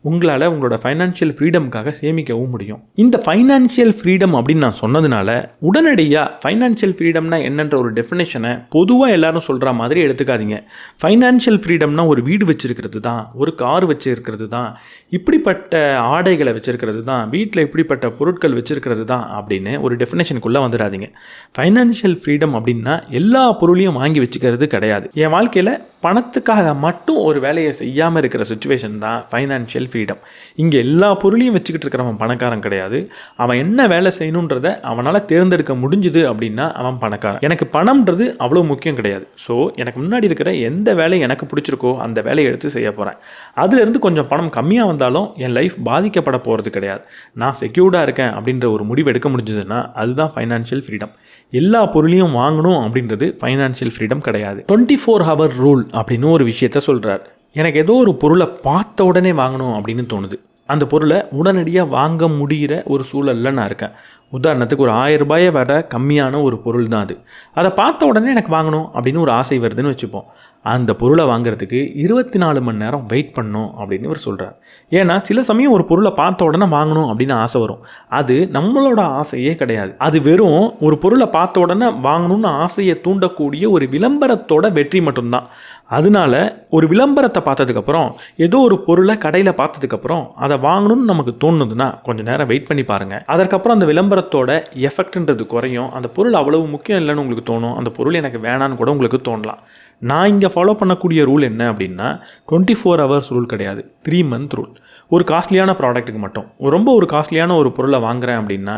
Speaker 1: உங்களால் உங்களோட ஃபைனான்ஷியல் ஃப்ரீடமுக்காக சேமிக்கவும் முடியும். இந்த ஃபைனான்ஷியல் ஃப்ரீடம் அப்படின்னு நான் சொன்னதுனால உடனடியாக ஃபைனான்ஷியல் ஃப்ரீடம்னா என்னன்ற ஒரு டெஃபினேஷனை பொதுவாக எல்லாரும் சொல்கிற மாதிரி எடுத்துக்காதீங்க. ஃபைனான்ஷியல் ஃப்ரீடம்னா ஒரு வீடு வச்சுருக்கிறது தான், ஒரு கார் வச்சுருக்கிறது தான், இப்படிப்பட்ட ஆடைகளை வச்சுருக்கிறது தான், வீட்டில் இப்படிப்பட்ட பொருட்கள் வச்சுருக்கிறது தான் அப்படின்னு ஒரு டெஃபினேஷனுக்குள்ளே வந்துடாதீங்க. ஃபைனான்ஷியல் ஃப்ரீடம் அப்படின்னா எல்லா பொருளையும் வாங்கி வச்சுக்கிறது கிடையாது. என் வாழ்க்கையில் பணத்துக்காக மட்டும் ஒரு வேலையை செய்யாமல் இருக்கிற சுச்சுவேஷன் தான் ஃபைனான்ஷியல் ஃப்ரீடம். இங்கே எல்லா பொருளையும் வச்சுக்கிட்டு இருக்கிறவன் பணக்காரன் கிடையாது. அவன் என்ன வேலை செய்யணுன்றதை அவனால் தேர்ந்தெடுக்க முடிஞ்சுது அப்படின்னா அவன் பணக்காரன். எனக்கு பணம்ன்றது அவ்வளோ முக்கியம் கிடையாது. ஸோ எனக்கு முன்னாடி இருக்கிற எந்த வேலை எனக்கு பிடிச்சிருக்கோ அந்த வேலையை எடுத்து செய்ய போகிறேன். அதுலேருந்து கொஞ்சம் பணம் கம்மியாக வந்தாலும் என் லைஃப் பாதிக்கப்பட போகிறது கிடையாது. நான் செக்யூர்டாக இருக்கேன் அப்படின்ற ஒரு முடிவு எடுக்க முடிஞ்சதுன்னா அதுதான் ஃபைனான்ஷியல் ஃப்ரீடம். எல்லா பொருளையும் வாங்கணும் அப்படின்றது ஃபைனான்ஷியல் ஃப்ரீடம் கிடையாது. 24 hour ரூல் அப்படின்னு ஒரு விஷயத்த சொல்கிறார். எனக்கு ஏதோ ஒரு பொருளை பார்த்த உடனே வாங்கணும் அப்படின்னு தோணுது. அந்த பொருளை உடனடியாக வாங்க முடிகிற ஒரு சூழலில் நான் இருக்கேன். உதாரணத்துக்கு ஒரு 1000 ரூபாயை விட கம்மியான ஒரு பொருள் தான் அது. அதை பார்த்த உடனே எனக்கு வாங்கணும் அப்படின்னு ஒரு ஆசை வருதுன்னு வச்சுப்போம். அந்த பொருளை வாங்குறதுக்கு 24 மணி நேரம் வெயிட் பண்ணணும் அப்படின்னு இவர் சொல்கிறார். ஏன்னா சில சமயம் ஒரு பொருளை பார்த்த உடனே வாங்கணும் அப்படின்னு ஆசை வரும். அது நம்மளோட ஆசையே கிடையாது. அது வெறும் ஒரு பொருளை பார்த்த உடனே வாங்கணும்னு ஆசையை தூண்டக்கூடிய ஒரு விளம்பரத்தோட வெற்றி மட்டும்தான். அதனால ஒரு விளம்பரத்தை பார்த்ததுக்கப்புறம் ஏதோ ஒரு பொருளை கடையில் பார்த்ததுக்கப்புறம் அதை வாங்கணும்னு நமக்கு தோணுதுன்னா கொஞ்சம் நேரம் வெயிட் பண்ணி பாருங்கள். அதற்கப்புறம் அந்த விளம்பரத்தோட எஃபெக்ட்ன்றது குறையும். அந்த பொருள் அவ்வளவு முக்கியம் இல்லைன்னு உங்களுக்கு தோணும். அந்த பொருள் எனக்கு வேணான்னு கூட உங்களுக்கு தோணலாம். நான் இங்கே ஃபாலோ பண்ணக்கூடிய ரூல் என்ன அப்படின்னா 24 hours ரூல் கிடையாது, 3 month ரூல். ஒரு காஸ்ட்லியான ப்ராடக்ட்டுக்கு மட்டும் ரொம்ப ஒரு காஸ்ட்லியான ஒரு பொருளை வாங்குகிறேன் அப்படின்னா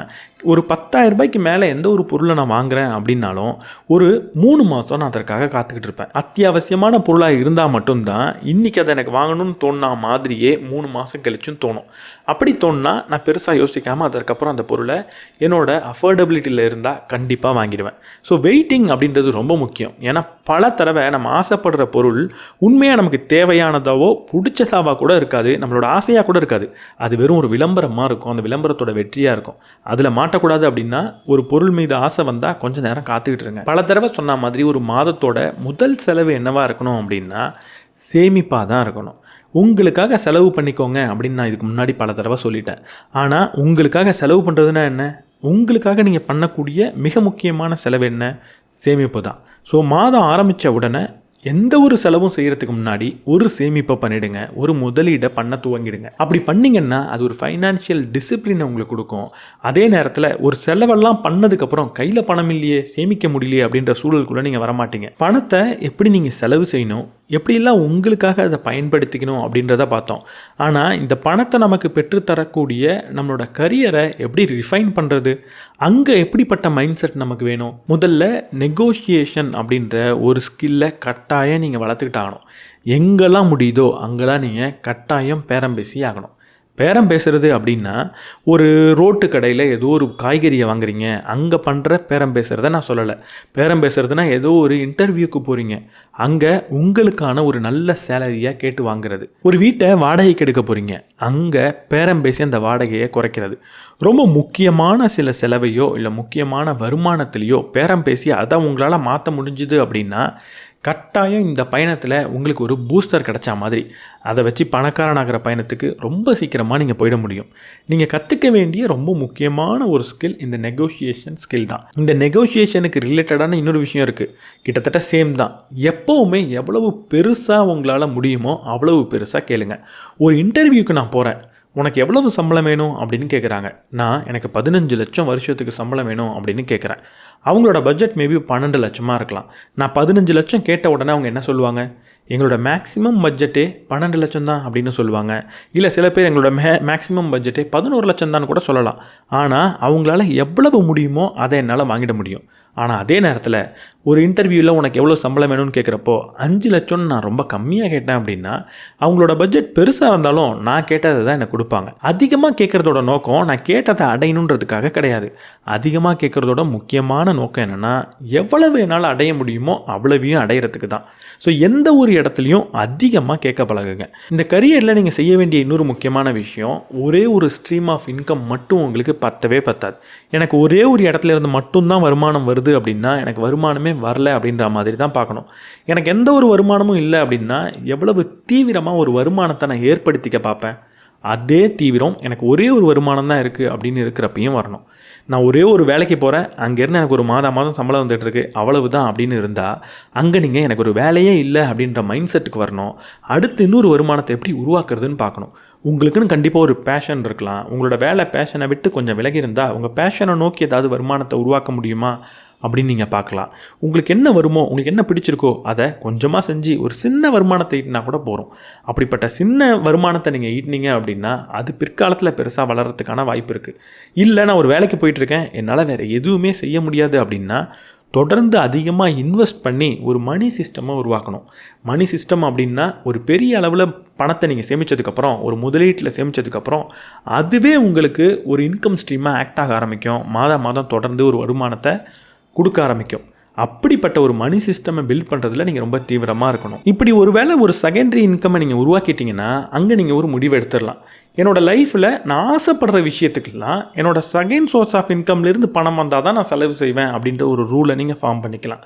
Speaker 1: ஒரு 10,000 ரூபாய்க்கு மேலே எந்த ஒரு பொருளை நான் வாங்குகிறேன் அப்படின்னாலும் ஒரு 3 மாதம் நான் அதற்காக காத்துக்கிட்டு இருப்பேன். அத்தியாவசியமான பொருளாக இருந்தால் மட்டும்தான் இன்றைக்கி அதை எனக்கு வாங்கணும்னு தோணுனா மாதிரியே 3 மாதம் கழிச்சுன்னு தோணும். அப்படி தோணுனா நான் பெருசாக யோசிக்காமல் அதற்கப்புறம் அந்த பொருளை என்னோட அஃபோர்டபிலிட்டியில் இருந்தால் கண்டிப்பாக வாங்கிடுவேன். ஸோ வெயிட்டிங் அப்படின்றது ரொம்ப முக்கியம். ஏன்னா பல தடவை நம்ம ஆசைப்படுற பொருள் உண்மையாக நமக்கு தேவையானதாவோ பிடிச்சதாவோ கூட இருக்காது, நம்மளோட ஆசையாக கூட இருக்காது. அது வெறும் ஒரு விளம்பரமாக இருக்கும், அந்த விளம்பரத்தோட வெற்றியாக இருக்கும். அதில் மாட்டக்கூடாது அப்படின்னா ஒரு பொருள் மீது ஆசை வந்தால் கொஞ்சம் நேரம் காத்துக்கிட்டு இருங்க. பல தடவை சொன்ன மாதிரி ஒரு மாதத்தோட முதல் செலவு என்னவாக இருக்கணும் அப்படின்னா சேமிப்பாக தான் இருக்கணும். உங்களுக்காக செலவு பண்ணிக்கோங்க அப்படின்னு நான் இதுக்கு முன்னாடி பல தடவை சொல்லிட்டேன். ஆனால் உங்களுக்காக செலவு பண்ணுறதுனா என்ன? உங்களுக்காக நீங்கள் பண்ணக்கூடிய மிக முக்கியமான செலவு என்ன? சேமிப்பு தான். ஸோ மாதம் ஆரம்பித்த உடனே எந்த ஒரு செலவும் செய்கிறதுக்கு முன்னாடி ஒரு சேமிப்பை பண்ணிவிடுங்க, ஒரு முதலீடை பண்ண துவங்கிடுங்க. அப்படி பண்ணிங்கன்னா அது ஒரு ஃபைனான்ஷியல் டிசிப்ளினை உங்களுக்கு கொடுக்கும். அதே நேரத்தில் ஒரு செலவெல்லாம் பண்ணதுக்கப்புறம் கையில் பணம் இல்லையே, சேமிக்க முடியலையே அப்படின்ற சூழலுக்குள்ளே நீங்கள் வரமாட்டீங்க. பணத்தை எப்படி நீங்கள் செலவு செய்யணும், எப்படிலாம் உங்களுக்காக அதை பயன்படுத்திக்கணும் அப்படின்றத பார்த்தோம். ஆனால் இந்த பணத்தை நமக்கு பெற்றுத்தரக்கூடிய நம்மளோட கரியரை எப்படி ரிஃபைன் பண்ணுறது, அங்கே எப்படிப்பட்ட மைண்ட் செட் நமக்கு வேணும்? முதல்ல நெகோஷியேஷன் அப்படின்ற ஒரு ஸ்கில்லை கட்டாயம் நீங்கள் வளர்த்துக்கிட்டு ஆகணும். எங்கெல்லாம் முடியுதோ அங்கெல்லாம் நீங்கள் கட்டாயம் பேரம் பேசி ஆகணும். பேரம் பேசுகிறது அப்படின்னா ஒரு ரோட்டு கடையில் ஏதோ ஒரு காய்கறியை வாங்குறீங்க, அங்கே பண்ணுற பேரம் பேசுகிறத நான் சொல்லலை. பேரம் பேசுகிறதுனா ஏதோ ஒரு இன்டர்வியூக்கு போகிறீங்க, அங்கே உங்களுக்கான ஒரு நல்ல சேலரியாக கேட்டு வாங்குறது. ஒரு வீட்டை வாடகைக்கு எடுக்க போகிறீங்க, அங்கே பேரம் பேசி அந்த வாடகையை குறைக்கிறது. ரொம்ப முக்கியமான சில செலவையோ இல்லை முக்கியமான வருமானத்திலையோ பேரம் பேசி அதை உங்களால் மாற்ற முடிஞ்சுது அப்படின்னா கட்டாயம் இந்த பயணத்தில் உங்களுக்கு ஒரு பூஸ்டர் கிடைச்சா மாதிரி. அதை வச்சு பணக்காரனாகிற பயணத்துக்கு ரொம்ப சீக்கிரமாக நீங்கள் போயிட முடியும். நீங்கள் கற்றுக்க வேண்டிய ரொம்ப முக்கியமான ஒரு ஸ்கில் இந்த நெகோஷியேஷன் ஸ்கில் தான். இந்த நெகோஷியேஷனுக்கு ரிலேட்டடான இன்னொரு விஷயம் இருக்குது, கிட்டத்தட்ட சேம் தான். எப்போவுமே எவ்வளவு பெருசாக உங்களால் முடியுமோ அவ்வளவு பெருசாக கேளுங்க. ஒரு இன்டர்வியூக்கு நான் போகிறேன், உனக்கு எவ்வளவு சம்பளம் வேணும் அப்படின்னு கேட்குறாங்க. நான் எனக்கு 15 லட்சம் வருஷத்துக்கு சம்பளம் வேணும் அப்படின்னு கேட்குறேன். அவங்களோட பட்ஜெட் மேபி 12 லட்சமாக இருக்கலாம். நான் 15 லட்சம் கேட்ட உடனே அவங்க என்ன சொல்லுவாங்க? எங்களோட மேக்ஸிமம் பட்ஜெட்டே 12 லட்சம் தான் அப்படின்னு சொல்லுவாங்க. இல்லை சில பேர் எங்களோட மேக்ஸிமம் பட்ஜெட்டே 11 லட்சம் தான் கூட சொல்லலாம். ஆனால் அவங்களால எவ்வளவு முடியுமோ அதை என்னால் வாங்கிட முடியும். ஆனால் அதே நேரத்தில் ஒரு இன்டர்வியூவில் உனக்கு எவ்வளோ சம்பளம் வேணும்னு கேட்குறப்போ 5 லட்சம்னு நான் ரொம்ப கம்மியாக கேட்டேன் அப்படின்னா அவங்களோட பட்ஜெட் பெருசாக இருந்தாலும் நான் கேட்டதை தான் எனக்கு கொடுப்பாங்க. அதிகமாக கேட்குறதோட நோக்கம் நான் கேட்டதை அடையணுன்றதுக்காக கிடையாது. அதிகமாக கேட்குறதோட முக்கியமான நோக்கம் என்னென்னா எவ்வளவு என்னால் அடைய முடியுமோ அவ்வளவையும் அடையிறதுக்கு தான். ஸோ எந்த ஒரு இடத்துலையும் அதிகமாக கேட்க பழகுங்க. இந்த கரியரில் நீங்கள் செய்ய வேண்டிய இன்னொரு முக்கியமான விஷயம், ஒரே ஒரு ஸ்ட்ரீம் ஆஃப் இன்கம் மட்டும் உங்களுக்கு பத்தவே பத்தாது. எனக்கு ஒரே ஒரு இடத்துல இருந்து மட்டும்தான் வருமானம் வருது அப்படின்னா எனக்கு வருமானமே வரல அப்படின்ற மாதிரி தான் பார்க்கணும். எனக்கு எந்த ஒரு வருமானமும் இல்லை அப்படின்னா எவ்வளவு தீவிரமாக ஒரு வருமானத்தை நான் ஏற்படுத்திக்க பார்ப்பேன். அதே தீவிரம் எனக்கு ஒரே ஒரு வருமானம் தான் இருக்குது அப்படின்னு இருக்கிறப்பையும் வரணும். நான் ஒரே ஒரு வேலைக்கு போகிறேன், அங்கேருந்து எனக்கு ஒரு மாதம் சம்பளம் வந்துட்டுருக்கு, அவ்வளவு தான் அப்படின்னு இருந்தால் அங்கே நீங்கள் எனக்கு ஒரு வேலையே இல்லை அப்படின்ற மைண்ட் செட்டுக்கு வரணும். அடுத்து இன்னொரு வருமானத்தை எப்படி உருவாக்குறதுன்னு பார்க்கணும். உங்களுக்குன்னு கண்டிப்பாக ஒரு பேஷன் இருக்கலாம். உங்களோட வேலை பேஷனை விட்டு கொஞ்சம் விலகி இருந்தால் உங்கள் பேஷனை நோக்கி ஏதாவது வருமானத்தை உருவாக்க முடியுமா அப்படின்னு நீங்கள் பார்க்கலாம். உங்களுக்கு என்ன வருமோ, உங்களுக்கு என்ன பிடிச்சிருக்கோ அதை கொஞ்சமாக செஞ்சு ஒரு சின்ன வருமானத்தை ஈட்டினா கூட போகிறோம். அப்படிப்பட்ட சின்ன வருமானத்தை நீங்கள் ஈட்டினீங்க அப்படின்னா அது பிற்காலத்தில் பெருசாக வளர்கிறதுக்கான வாய்ப்பு இருக்குது. இல்லை நான் ஒரு வேலைக்கு போயிட்டுருக்கேன், என்னால் வேறு எதுவுமே செய்ய முடியாது அப்படின்னா தொடர்ந்து அதிகமாக இன்வெஸ்ட் பண்ணி ஒரு மணி சிஸ்டமை உருவாக்கணும். மணி சிஸ்டம் அப்படின்னா ஒரு பெரிய அளவில் பணத்தை நீங்கள் சேமித்ததுக்கப்புறம், ஒரு முதலீட்டில் சேமித்ததுக்கப்புறம் அதுவே உங்களுக்கு ஒரு இன்கம் ஸ்ட்ரீமாக ஆக்ட் ஆக ஆரம்பிக்கும். மாதம் தொடர்ந்து ஒரு வருமானத்தை கொடுக்க ஆரம்பிக்கும். அப்படிப்பட்ட ஒரு மணி சிஸ்டமை பில்ட் பண்ணுறதுல நீங்கள் ரொம்ப தீவிரமாக இருக்கணும். இப்படி ஒரு வேளை ஒரு செகண்டரி இன்கம்மை நீங்கள் உருவாக்கிட்டீங்கன்னா அங்கே நீங்கள் ஒரு முடிவு எடுத்துடலாம். என்னோடய லைஃப்பில் நான் ஆசைப்படுற விஷயத்துக்கெல்லாம் என்னோடய செகண்ட் சோர்ஸ் ஆஃப் இன்கம்லேருந்து பணம் வந்தால் தான் நான் செலவு செய்வேன் அப்படின்ற ஒரு ரூலை நீங்கள் ஃபார்ம் பண்ணிக்கலாம்.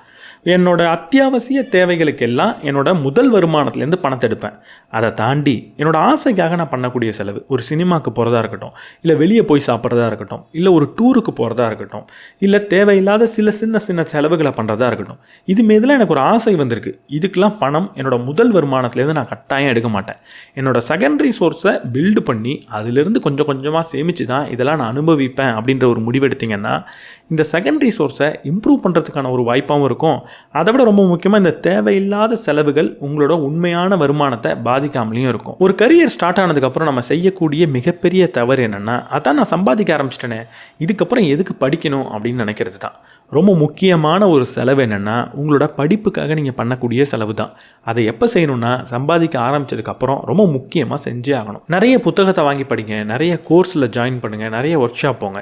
Speaker 1: என்னோடய அத்தியாவசிய தேவைகளுக்கெல்லாம் என்னோடய முதல் வருமானத்துலேருந்து பணத்தை எடுப்பேன். அதை தாண்டி என்னோடய ஆசைக்காக நான் பண்ணக்கூடிய செலவு, ஒரு சினிமாவுக்கு போகிறதா இருக்கட்டும், இல்லை வெளியே போய் சாப்பிட்றதா இருக்கட்டும், இல்லை ஒரு டூருக்கு போகிறதா இருக்கட்டும், இல்லை தேவையில்லாத சின்ன செலவுகளை பண்ணுறதா இருக்கட்டும், இது மீதில் எனக்கு ஒரு ஆசை வந்திருக்கு. இதுக்கெல்லாம் பணம் என்னோடய முதல் வருமானத்துலேருந்து நான் கட்டாயம் எடுக்க மாட்டேன். என்னோடய செகண்டரி சோர்ஸை பில்டு பண்ணி அதிலிருந்து கொஞ்சம் கொஞ்சமாக சேமித்து தான் இதெல்லாம் நான் அனுபவிப்பேன் அப்படின்ற ஒரு முடிவு எடுத்திங்கன்னா இந்த செகண்டரி சோர்ஸை இம்ப்ரூவ் பண்ணுறதுக்கான ஒரு வாய்ப்பாகவும் இருக்கும். அதை விட ரொம்ப முக்கியமாக இந்த தேவையில்லாத செலவுகள் உங்களோட உண்மையான வருமானத்தை பாதிக்காமலேயும் இருக்கும். ஒரு கரியர் ஸ்டார்ட் ஆனதுக்கப்புறம் நம்ம செய்யக்கூடிய மிகப்பெரிய தவறு என்னென்னா, அதான் நான் சம்பாதிக்க ஆரம்பிச்சிட்டேனே, இதுக்கப்புறம் எதுக்கு படிக்கணும் அப்படின்னு நினைக்கிறது தான். ரொம்ப முக்கியமான ஒரு செலவு என்னென்னா உங்களோட படிப்புக்காக நீங்கள் பண்ணக்கூடிய செலவு தான். அதை எப்போ செய்யணும்னா சம்பாதிக்க ஆரம்பித்ததுக்கப்புறம் ரொம்ப முக்கியமாக செஞ்சே ஆகணும். நிறைய புத்தகத்தை வாங்கி படிங்க, நிறைய கோர்ஸில் ஜாயின் பண்ணுங்கள், நிறைய ஒர்க் ஷாப் போங்க.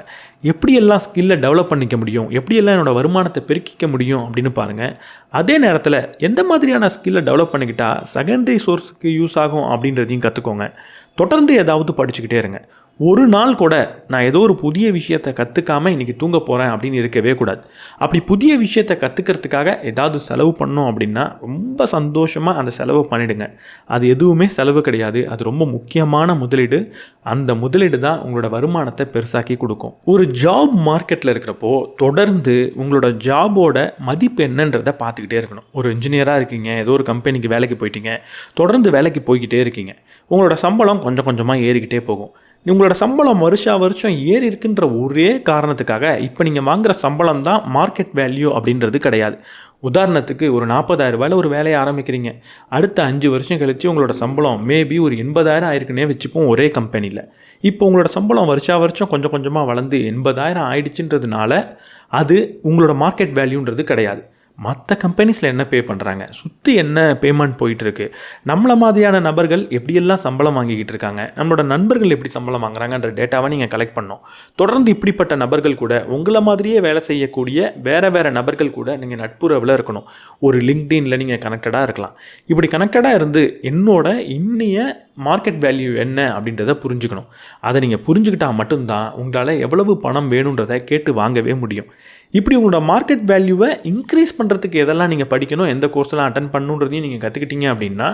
Speaker 1: எப்படியெல்லாம் ஸ்கில்லை டெவலப் பண்ணிக்க முடியும், எப்படியெல்லாம் என்னோடய வருமானத்தை பெருக்கிக்க முடியும் அப்படின்னு பாருங்கள். அதே நேரத்தில் எந்த மாதிரியான ஸ்கில்லை டெவலப் பண்ணிக்கிட்டால் செகண்டரி சோர்ஸுக்கு யூஸ் ஆகும் அப்படின்றதையும் கற்றுக்கோங்க. தொடர்ந்து ஏதாவது படிச்சுக்கிட்டே இருங்க. ஒரு நாள் கூட நான் ஏதோ ஒரு புதிய விஷயத்தை கற்றுக்காமல் இன்றைக்கி தூங்க போகிறேன் அப்படின்னு இருக்கவே கூடாது. அப்படி புதிய விஷயத்தை கற்றுக்கிறதுக்காக ஏதாவது செலவு பண்ணோம் அப்படின்னா ரொம்ப சந்தோஷமாக அந்த செலவை பண்ணிவிடுங்க. அது எதுவுமே செலவு கிடையாது, அது ரொம்ப முக்கியமான முதலீடு. அந்த முதலீடு தான் உங்களோட வருமானத்தை பெருசாக்கி கொடுக்கும். ஒரு ஜாப் மார்க்கெட்டில் இருக்கிறப்போ தொடர்ந்து உங்களோட ஜாபோட மதிப்பு என்னன்றதை பார்த்துக்கிட்டே இருக்கணும். ஒரு இன்ஜினியராக இருக்கீங்க, ஏதோ ஒரு கம்பெனிக்கு வேலைக்கு போயிட்டீங்க, தொடர்ந்து வேலைக்கு போய்கிட்டே இருக்கீங்க. உங்களோட சம்பளம் கொஞ்சம் கொஞ்சமாக ஏறிக்கிட்டே போகும். உங்களோட சம்பளம் வருஷம் ஏறி இருக்குன்ற ஒரே காரணத்துக்காக இப்போ நீங்கள் வாங்குகிற சம்பளம் தான் மார்க்கெட் வேல்யூ அப்படின்றது கிடையாது. உதாரணத்துக்கு ஒரு 40,000 ஒரு வேலையை ஆரம்பிக்கிறீங்க, அடுத்த 5 வருஷம் கழித்து உங்களோட சம்பளம் மேபி ஒரு 80,000 ஆயிருக்குன்னே வச்சுப்போம் ஒரே கம்பெனியில். இப்போ உங்களோட சம்பளம் வருஷம் கொஞ்சம் கொஞ்சமாக வளர்ந்து 80,000 ஆயிடுச்சுன்றதுனால அது உங்களோட மார்க்கெட் வேல்யூன்றது கிடையாது. மற்ற கம்பெனிஸில் என்ன பே பண்ணுறாங்க, சுற்றி என்ன பேமெண்ட் போயிட்டுருக்கு, நம்மளை மாதிரியான நபர்கள் எப்படியெல்லாம் சம்பளம் வாங்கிக்கிட்டு இருக்காங்க, நம்மளோட நண்பர்கள் எப்படி சம்பளம் வாங்குறாங்கன்ற டேட்டாவை நீங்கள் கலெக்ட் பண்ணணும். தொடர்ந்து இப்படிப்பட்ட நபர்கள் கூட உங்களை மாதிரியே வேலை செய்யக்கூடிய வேறு நபர்கள் கூட நீங்கள் நட்புறவில் இருக்கணும். ஒரு லிங்க்டின்ல நீங்கள் கனெக்டடாக இருக்கலாம். இப்படி கனெக்டடாக இருந்து என்னோட இன்னைய மார்க்கெட் வேல்யூ என்ன அப்படின்றத புரிஞ்சுக்கணும். அதை நீங்கள் புரிஞ்சுக்கிட்டால் மட்டும்தான் உங்களால் எவ்வளவு பணம் வேணுன்றதை கேட்டு வாங்கவே முடியும். இப்படி உங்களோட மார்க்கெட் வேல்யூவை இன்க்ரீஸ் பண்ணுறதுக்கு எதெல்லாம் நீங்கள் படிக்கணும், எந்த கோர்ஸ்லாம் அட்டன் பண்ணணுன்றதையும் நீங்கள் கற்றுக்கிட்டீங்க அப்படின்னா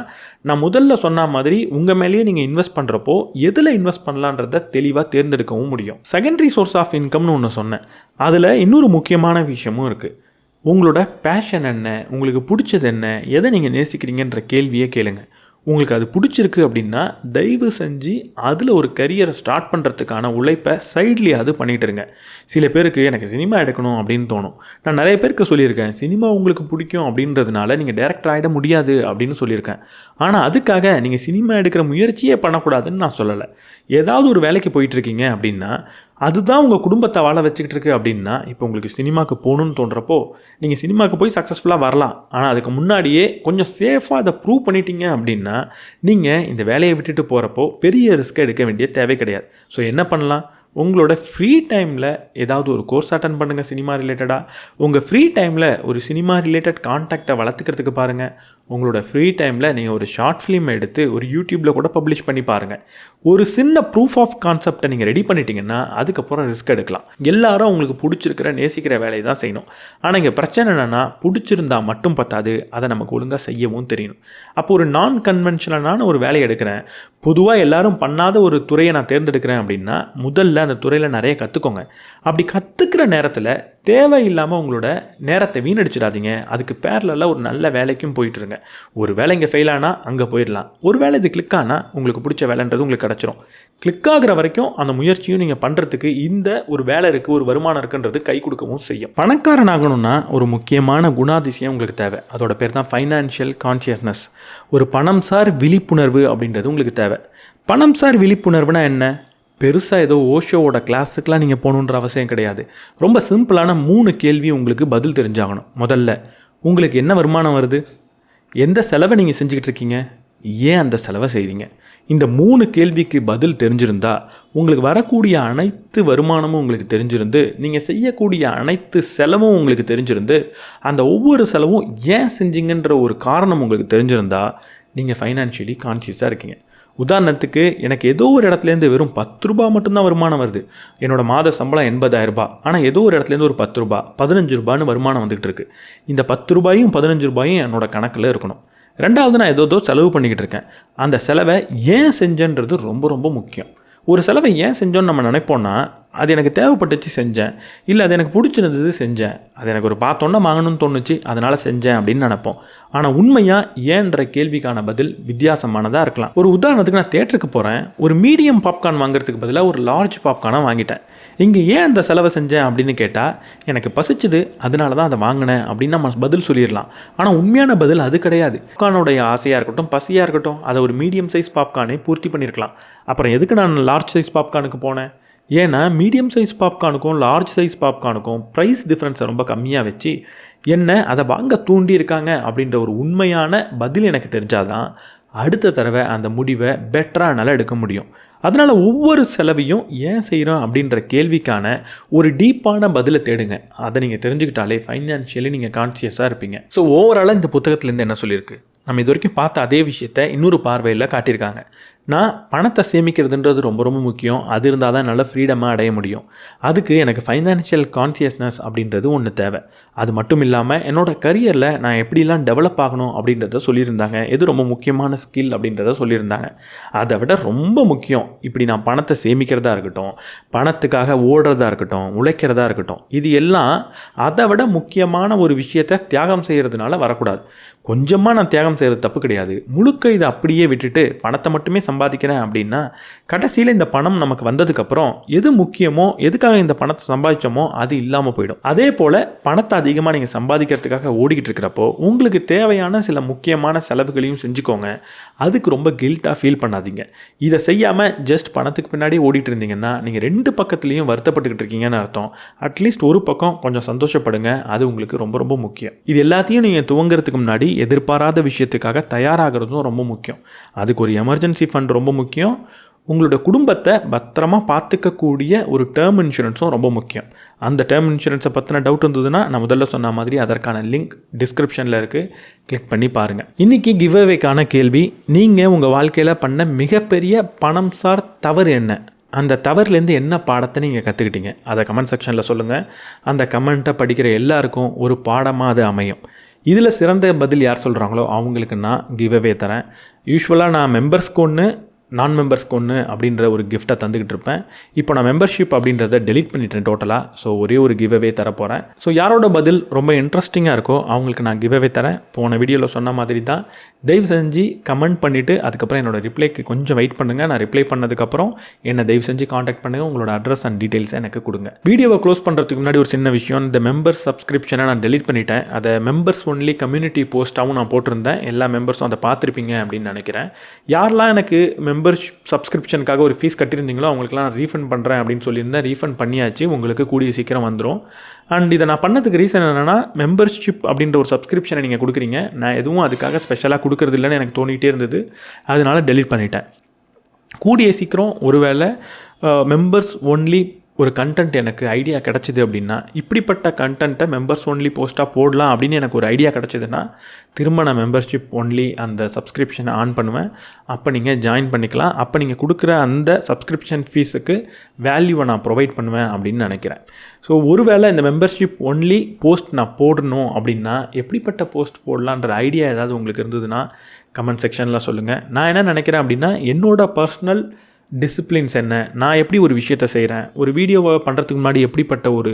Speaker 1: நான் முதல்ல சொன்ன மாதிரி உங்கள் மேலேயே நீங்கள் இன்வெஸ்ட் பண்ணுறப்போ எதில் இன்வெஸ்ட் பண்ணலான்றதை தெளிவாக தேர்ந்தெடுக்கவும் முடியும். செகண்டரி சோர்ஸ் ஆஃப் இன்கம்னு ஒன்று சொன்னேன். அதில் இன்னொரு முக்கியமான விஷயமும் இருக்குது. உங்களோட பேஷன் என்ன, உங்களுக்கு பிடிச்சது என்ன, எதை நீங்கள் நேசிக்கிறீங்கன்ற கேள்வியே கேளுங்க. உங்களுக்கு அது பிடிச்சிருக்கு அப்படின்னா தயவு செஞ்சு அதில் ஒரு கரியரை ஸ்டார்ட் பண்ணுறதுக்கான உழைப்பை சைட்லேயாவது பண்ணிகிட்டு இருங்க. சில பேருக்கு எனக்கு சினிமா எடுக்கணும் அப்படின்னு தோணும். நான் நிறைய பேருக்கு சொல்லியிருக்கேன், சினிமா உங்களுக்கு பிடிக்கும் அப்படின்றதுனால நீங்கள் டைரக்டர் ஆகிட முடியாது அப்படின்னு சொல்லியிருக்கேன். ஆனால் அதுக்காக நீங்கள் சினிமா எடுக்கிற முயற்சியே பண்ணக்கூடாதுன்னு நான் சொல்லலை. ஏதாவது ஒரு வேலைக்கு போயிட்டுருக்கீங்க அப்படின்னா அதுதான் உங்கள் குடும்பத்தை வாழ வச்சுக்கிட்டு இருக்கு அப்படின்னா இப்போ உங்களுக்கு சினிமாவுக்கு போகணுன்னு தோன்றப்போ நீங்கள் சினிமாவுக்கு போய் சக்ஸஸ்ஃபுல்லாக வரலாம். ஆனால் அதுக்கு முன்னாடியே கொஞ்சம் சேஃபாக அதை ப்ரூவ் பண்ணிட்டீங்க அப்படின்னா நீங்கள் இந்த வேலையை விட்டுட்டு போகிறப்போ பெரிய ரிஸ்க் எடுக்க வேண்டிய தேவை கிடையாது. ஸோ என்ன பண்ணலாம், உங்களோட ஃப்ரீ டைமில் ஏதாவது ஒரு கோர்ஸ் அட்டன் பண்ணுங்கள் சினிமா ரிலேட்டடாக. உங்கள் ஃப்ரீ டைமில் ஒரு சினிமா ரிலேட்டட் கான்டாக்டை வளர்த்துக்கிறதுக்கு பாருங்கள். உங்களோட ஃப்ரீ டைமில் நீங்கள் ஒரு ஷார்ட் ஃபிலிம் எடுத்து ஒரு யூடியூப்பில் கூட பப்ளிஷ் பண்ணி பாருங்கள். ஒரு சின்ன ப்ரூஃப் ஆஃப் கான்செப்டை நீங்கள் ரெடி பண்ணிட்டீங்கன்னா அதுக்கப்புறம் ரிஸ்க் எடுக்கலாம். எல்லாரும் உங்களுக்கு பிடிச்சிருக்கிற நேசிக்கிற வேலையை தான் செய்யணும். ஆனால் இங்கே பிரச்சனை என்னென்னா, பிடிச்சிருந்தா மட்டும் பத்தாது, அதை நமக்கு ஒழுங்காக செய்யவும் தெரியணும். அப்போ ஒரு நான் கன்வென்ஷனலான ஒரு வேலையை எடுக்கிறேன், பொதுவாக எல்லாரும் பண்ணாத ஒரு துறையை நான் தேர்ந்தெடுக்கிறேன் அப்படின்னா முதல்ல அந்த துறையில் நிறைய கற்றுக்கோங்க. அப்படி கற்றுக்கிற நேரத்தில் தேவையில்லாமல் உங்களோட நேரத்தை வீணடிச்சிடாதீங்க. அதுக்கு பேரலெல்லாம் ஒரு நல்ல வேலைக்கும் போயிட்டுருங்க. ஒரு வேலை இங்கே ஃபெயில் ஆனால் அங்கே போயிடலாம். ஒரு வேலை இது கிளிக் ஆனால் உங்களுக்கு பிடிச்ச வேலைன்றது உங்களுக்கு கிடச்சிரும். கிளிக் ஆகிற வரைக்கும் அந்த முயற்சியும் நீங்கள் பண்ணுறதுக்கு இந்த ஒரு வேலை இருக்குது, ஒரு வருமானம் இருக்குன்றது கை கொடுக்கவும் செய்யும். பணக்காரன் ஆகணும்னா ஒரு முக்கியமான குணாதிசயம் உங்களுக்கு தேவை. அதோட பேர் தான் ஃபைனான்ஷியல் கான்சியஸ்னஸ். ஒரு பணம் சார் விழிப்புணர்வு அப்படின்றது உங்களுக்கு தேவை. பணம் சார் விழிப்புணர்வுனா என்ன? பெருசாக ஏதோ ஓஷோவோட கிளாஸுக்கெலாம் நீங்கள் போகணுன்ற அவசியம் கிடையாது. ரொம்ப சிம்பிளான 3 கேள்வி உங்களுக்கு பதில் தெரிஞ்சாகணும். முதல்ல, உங்களுக்கு என்ன வருமானம் வருது? எந்த செலவை நீங்கள் செஞ்சுக்கிட்டு இருக்கீங்க? ஏன் அந்த செலவை செய்கிறீங்க? இந்த 3 கேள்விக்கு பதில் தெரிஞ்சிருந்தா உங்களுக்கு வரக்கூடிய அனைத்து வருமானமும் உங்களுக்கு தெரிஞ்சிருந்து, நீங்கள் செய்யக்கூடிய அனைத்து செலவும் உங்களுக்கு தெரிஞ்சிருந்து, அந்த ஒவ்வொரு செலவும் ஏன் செஞ்சீங்கன்ற ஒரு காரணம் உங்களுக்கு தெரிஞ்சிருந்தா நீங்கள் ஃபைனான்ஷியலி கான்சியஸாக இருக்கீங்க. உதாரணத்துக்கு, எனக்கு ஏதோ ஒரு இடத்துலேருந்து வெறும் 10 ரூபா மட்டும்தான் வருமானம் வருது. என்னோடய மாத சம்பளம் 80,000 ரூபாய். ஆனால் ஏதோ ஒரு இடத்துலேருந்து ஒரு 10 ரூபா 15 ரூபான்னு வருமானம் வந்துகிட்டு இருக்குது. இந்த 10 ரூபாயும் 15 ரூபாயும் என்னோடய கணக்கில் இருக்கணும். ரெண்டாவது, நான் ஏதோ செலவு பண்ணிக்கிட்டு இருக்கேன். அந்த செலவை ஏன் செஞ்சேன்றது ரொம்ப ரொம்ப முக்கியம். ஒரு செலவை ஏன் செஞ்சோன்னு நம்ம நினைப்போன்னா, அது எனக்கு தேவைப்பட்டுச்சு செஞ்சேன், இல்லை அது எனக்கு பிடிச்சிருந்தது செஞ்சேன், அது எனக்கு ஒரு பார்த்தோன்னா வாங்கணும்னு தோணுச்சு அதனால் செஞ்சேன் அப்படின்னு நினைப்போம். ஆனால் உண்மையாக ஏன்ற கேள்விக்கான பதில் வித்தியாசமானதாக இருக்கலாம். ஒரு உதாரணத்துக்கு, நான் தேட்டருக்கு போகிறேன், ஒரு மீடியம் பாப்கார்ன் வாங்குறதுக்கு பதிலாக ஒரு லார்ஜ் பாப்கார்னாக வாங்கிட்டேன். இங்கே ஏன் அந்த செலவை செஞ்சேன் அப்படின்னு கேட்டால், எனக்கு பசிச்சுது அதனால தான் அதை வாங்கினேன் அப்படின்னு நம்ம பதில் சொல்லிடலாம். ஆனால் உண்மையான பதில் அது கிடையாது. பாப்கார்னுடைய ஆசையாக இருக்கட்டும், பசியாக இருக்கட்டும், அதை ஒரு மீடியம் சைஸ் பாப்கார்னே பூர்த்தி பண்ணியிருக்கலாம். அப்புறம் எதுக்கு நான் லார்ஜ் சைஸ் பாப்கார்னுக்கு போனேன்? ஏன்னா மீடியம் சைஸ் பாப்கார்னுக்கும் லார்ஜ் சைஸ் பாப்கார்னுக்கும் ப்ரைஸ் டிஃப்ரென்ஸை ரொம்ப கம்மியாக வச்சு என்ன அதை வாங்க தூண்டி இருக்காங்க அப்படின்ற ஒரு உண்மையான பதில் எனக்கு தெரிஞ்சாதான் அடுத்த தடவை அந்த முடிவை பெட்டராக என்னால் எடுக்க முடியும். அதனால் ஒவ்வொரு செலவையும் ஏன் செய்கிறோம் அப்படின்ற கேள்விக்கான ஒரு டீப்பான பதிலை தேடுங்க. அதை நீங்கள் தெரிஞ்சுக்கிட்டாலே ஃபைனான்ஷியலி நீங்கள் கான்சியஸாக இருப்பீங்க. ஸோ ஓவராலாக இந்த புத்தகத்துலேருந்து என்ன சொல்லியிருக்கு? நம்ம இது வரைக்கும் பார்த்த அதே விஷயத்தை இன்னொரு பார்வையில் காட்டியிருக்காங்க. நான் பணத்தை சேமிக்கிறதுன்றது ரொம்ப ரொம்ப முக்கியம். அது இருந்தால் தான் நல்ல ஃப்ரீடமாக அடைய முடியும். அதுக்கு எனக்கு ஃபைனான்ஷியல் கான்சியஸ்னஸ் அப்படின்றது ஒன்று தேவை. அது மட்டும் இல்லாமல் என்னோடய கரியரில் நான் எப்படிலாம் டெவலப் ஆகணும் அப்படின்றத சொல்லியிருந்தாங்க. எது ரொம்ப முக்கியமான ஸ்கில் அப்படின்றத சொல்லியிருந்தாங்க. அதை விட ரொம்ப முக்கியம், இப்படி நான் பணத்தை சேமிக்கிறதா இருக்கட்டும், பணத்துக்காக ஓடுறதா இருக்கட்டும், உழைக்கிறதா இருக்கட்டும், இது எல்லாம் அதை விட முக்கியமான ஒரு விஷயத்தை தியாகம் செய்கிறதுனால வரக்கூடாது. கொஞ்சமாக நான் தியாகம் செய்கிறது தப்பு கிடையாது. முழுக்க இதை அப்படியே விட்டுட்டு பணத்தை மட்டுமே சம்பாதிக்கிறேன் அப்படின்னா கடைசியில் இந்த பணம் நமக்கு வந்ததுக்கப்புறம் எது முக்கியமோ, எதுக்காக இந்த பணத்தை சம்பாதிச்சோமோ அது இல்லாமல் போயிடும். அதே போல் பணத்தை அதிகமாக நீங்கள் சம்பாதிக்கிறதுக்காக ஓடிக்கிட்டு இருக்கிறப்போ உங்களுக்கு தேவையான சில முக்கியமான செலவுகளையும் செஞ்சுக்கோங்க. அதுக்கு ரொம்ப கில்ட்டாக ஃபீல் பண்ணாதீங்க. இதை செய்யாமல் ஜஸ்ட் பணத்துக்கு பின்னாடி ஓடிட்டு இருந்தீங்கன்னா நீங்கள் 2 பக்கத்துலேயும் வருத்தப்பட்டுக்கிட்டு இருக்கீங்கன்னு அர்த்தம். அட்லீஸ்ட் ஒரு பக்கம் கொஞ்சம் சந்தோஷப்படுங்க. அது உங்களுக்கு ரொம்ப ரொம்ப முக்கியம். இது எல்லாத்தையும் நீங்கள் துவங்கிறதுக்கு முன்னாடி எதிர்பாராத விஷயத்துக்காக தயாராகிறதும் ரொம்ப முக்கியம். அதுக்கு ஒரு எமர்ஜென்சி ஃபண்ட் ரொம்ப முக்கியம். உங்களோட குடும்பத்தை பத்திரமா பார்த்துக்கக்கூடிய ஒரு டேர்ம் இன்சூரன்ஸும் ரொம்ப முக்கியம். அந்த டேர்ம் இன்சூரன்ஸை பற்றின டவுட் இருந்ததுன்னா நான் முதல்ல சொன்ன மாதிரி அதற்கான லிங்க் டிஸ்கிரிப்ஷனில் இருக்குது, கிளிக் பண்ணி பாருங்கள். இன்றைக்கி கிவ்அவேக்கான கேள்வி, நீங்கள் உங்கள் வாழ்க்கையில் பண்ண மிகப்பெரிய பணம் சார் தவறு என்ன? அந்த தவறுலேருந்து என்ன பாடத்தை நீங்கள் கற்றுக்கிட்டீங்க? அதை கமெண்ட் செக்ஷனில் சொல்லுங்கள். அந்த கமெண்ட்டை படிக்கிற எல்லாருக்கும் ஒரு பாடமாக அது அமையும். இதில் சிறந்த பதில் யார் சொல்கிறாங்களோ அவங்களுக்கு நான் கிவ்அவே தரேன். யூஸ்வலாக நான் மெம்பர்ஸ்க்கு ஒன்று, நான் மெம்பர்ஸ்க்கு ஒன்று அப்படின்ற ஒரு கிஃப்ட்டை தந்துக்கிட்டு இருப்பேன். இப்போ நான் மெம்பர்ஷிப் அப்படின்றத டெலீட் பண்ணிட்டேன் டோட்டலாக. ஸோ ஒரே ஒரு கிவ்அவே தரப்போகிறேன். ஸோ யாரோட பதில் ரொம்ப இன்ட்ரெஸ்டிங்காக இருக்கோ அவங்களுக்கு நான் கிவ்அவே தரேன். போன வீடியோவில் சொன்ன மாதிரி தான், தயவு செஞ்சு கமெண்ட் பண்ணிவிட்டு அதுக்கப்புறம் என்னோடய ரிப்ளைக்கு கொஞ்சம் வெயிட் பண்ணுங்கள். நான் ரிப்ளை பண்ணதுக்கப்புறம் என்னை தயவு செஞ்சு காண்டாக்ட் பண்ணுங்கள். உங்களோட அட்ரஸ் அண்ட் டீட்டெயில்ஸை எனக்கு கொடுங்க. வீடியோவை க்ளோஸ் பண்ணுறதுக்கு முன்னாடி ஒரு சின்ன விஷயம், இந்த மெம்பர்ஸ் சப்ஸ்கிரிப்ஷனை நான் டெலீட் பண்ணிட்டேன். அதை மெம்பர்ஸ் ஒன்லி கம்யூனிட்டி போஸ்ட்டாகவும் நான் போட்டிருந்தேன். எல்லா மெம்பர்ஸும் அதை பார்த்துருப்பீங்க அப்படின்னு நினைக்கிறேன். யாரெல்லாம் எனக்கு மெம்பர்ஷிப் சப்ஸ்கிரிப்ஷனுக்காக ஒரு ஃபீஸ் கட்டியிருந்தீங்களோ அவங்களுக்குலாம் நான் ரீஃபண்ட் பண்ணுறேன் அப்படின்னு சொல்லியிருந்தேன். ரீஃபண்ட் பண்ணியாச்சு. உங்களுக்கு கூடிய சீக்கிரம் வந்துடும். அண்ட் இதை நான் பண்ணதுக்கு ரீசன் என்னென்னா, மெம்பர்ஷிப் அப்படின்ற ஒரு சப்ஸ்கிரிப்ஷனை நீங்கள் கொடுக்குறீங்க, நான் எதுவும் அதுக்காக ஸ்பெஷலாக கொடுக்குறது இல்லைன்னு எனக்கு தோணிகிட்டே இருந்தது. அதனால் டெலீட் பண்ணிட்டேன். கூடிய சீக்கிரம் ஒருவேளை மெம்பர்ஸ் ஒன்லி ஒரு கண்டென்ட் எனக்கு ஐடியா கிடச்சிது அப்படின்னா, இப்படிப்பட்ட கண்டென்ட்டை மெம்பர்ஸ் ஒன்லி போஸ்ட்டாக போடலாம் அப்படின்னு எனக்கு ஒரு ஐடியா கிடச்சிதுன்னா, திரும்ப நான் மெம்பர்ஷிப் ஒன்லி அந்த சப்ஸ்கிரிப்ஷனை ஆன் பண்ணுவேன். அப்போ நீங்கள் ஜாயின் பண்ணிக்கலாம். அப்போ நீங்கள் கொடுக்குற அந்த சப்ஸ்கிரிப்ஷன் ஃபீஸுக்கு வேல்யூவை நான் ப்ரொவைட் பண்ணுவேன் அப்படின்னு நினைக்கிறேன். ஸோ ஒருவேளை இந்த மெம்பர்ஷிப் ஒன்லி போஸ்ட் நான் போடணும் அப்படின்னா, எப்படிப்பட்ட போஸ்ட் போடலான்ற ஐடியா ஏதாவது உங்களுக்கு இருந்ததுன்னா கமெண்ட் செக்ஷனில் சொல்லுங்கள். நான் என்ன நினைக்கிறேன் அப்படின்னா, என்னோடய பர்சனல் டிசிப்ளின்ஸ் என்ன, நான் எப்படி ஒரு விஷயத்தை செய்கிறேன், ஒரு வீடியோவை பண்ணுறதுக்கு முன்னாடி எப்படிப்பட்ட ஒரு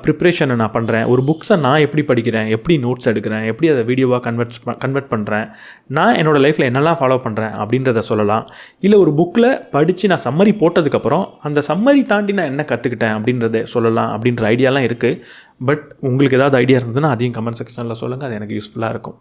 Speaker 1: ப்ரிப்ரேஷனை நான் பண்ணுறேன், ஒரு புக்ஸை நான் எப்படி படிக்கிறேன், எப்படி நோட்ஸ் எடுக்கிறேன், எப்படி அதை வீடியோவாக கன்வெர்ட் பண்ணுறேன், நான் என்னோடய லைஃப்பில் என்னெல்லாம் ஃபாலோ பண்ணுறேன் அப்படின்றத சொல்லலாம். இல்லை ஒரு புக்கில் படித்து நான் சம்மரி போட்டதுக்கப்புறம் அந்த சம்மரி தாண்டி நான் என்ன கற்றுக்கிட்டேன் அப்படின்றத சொல்லலாம் அப்படின்ற ஐடியாலாம் இருக்குது. பட் உங்களுக்கு ஏதாவது ஐடியா இருந்ததுன்னா அதையும் கமெண்ட் செக்ஷனில் சொல்லுங்கள். அது எனக்கு யூஸ்ஃபுல்லாக இருக்கும்.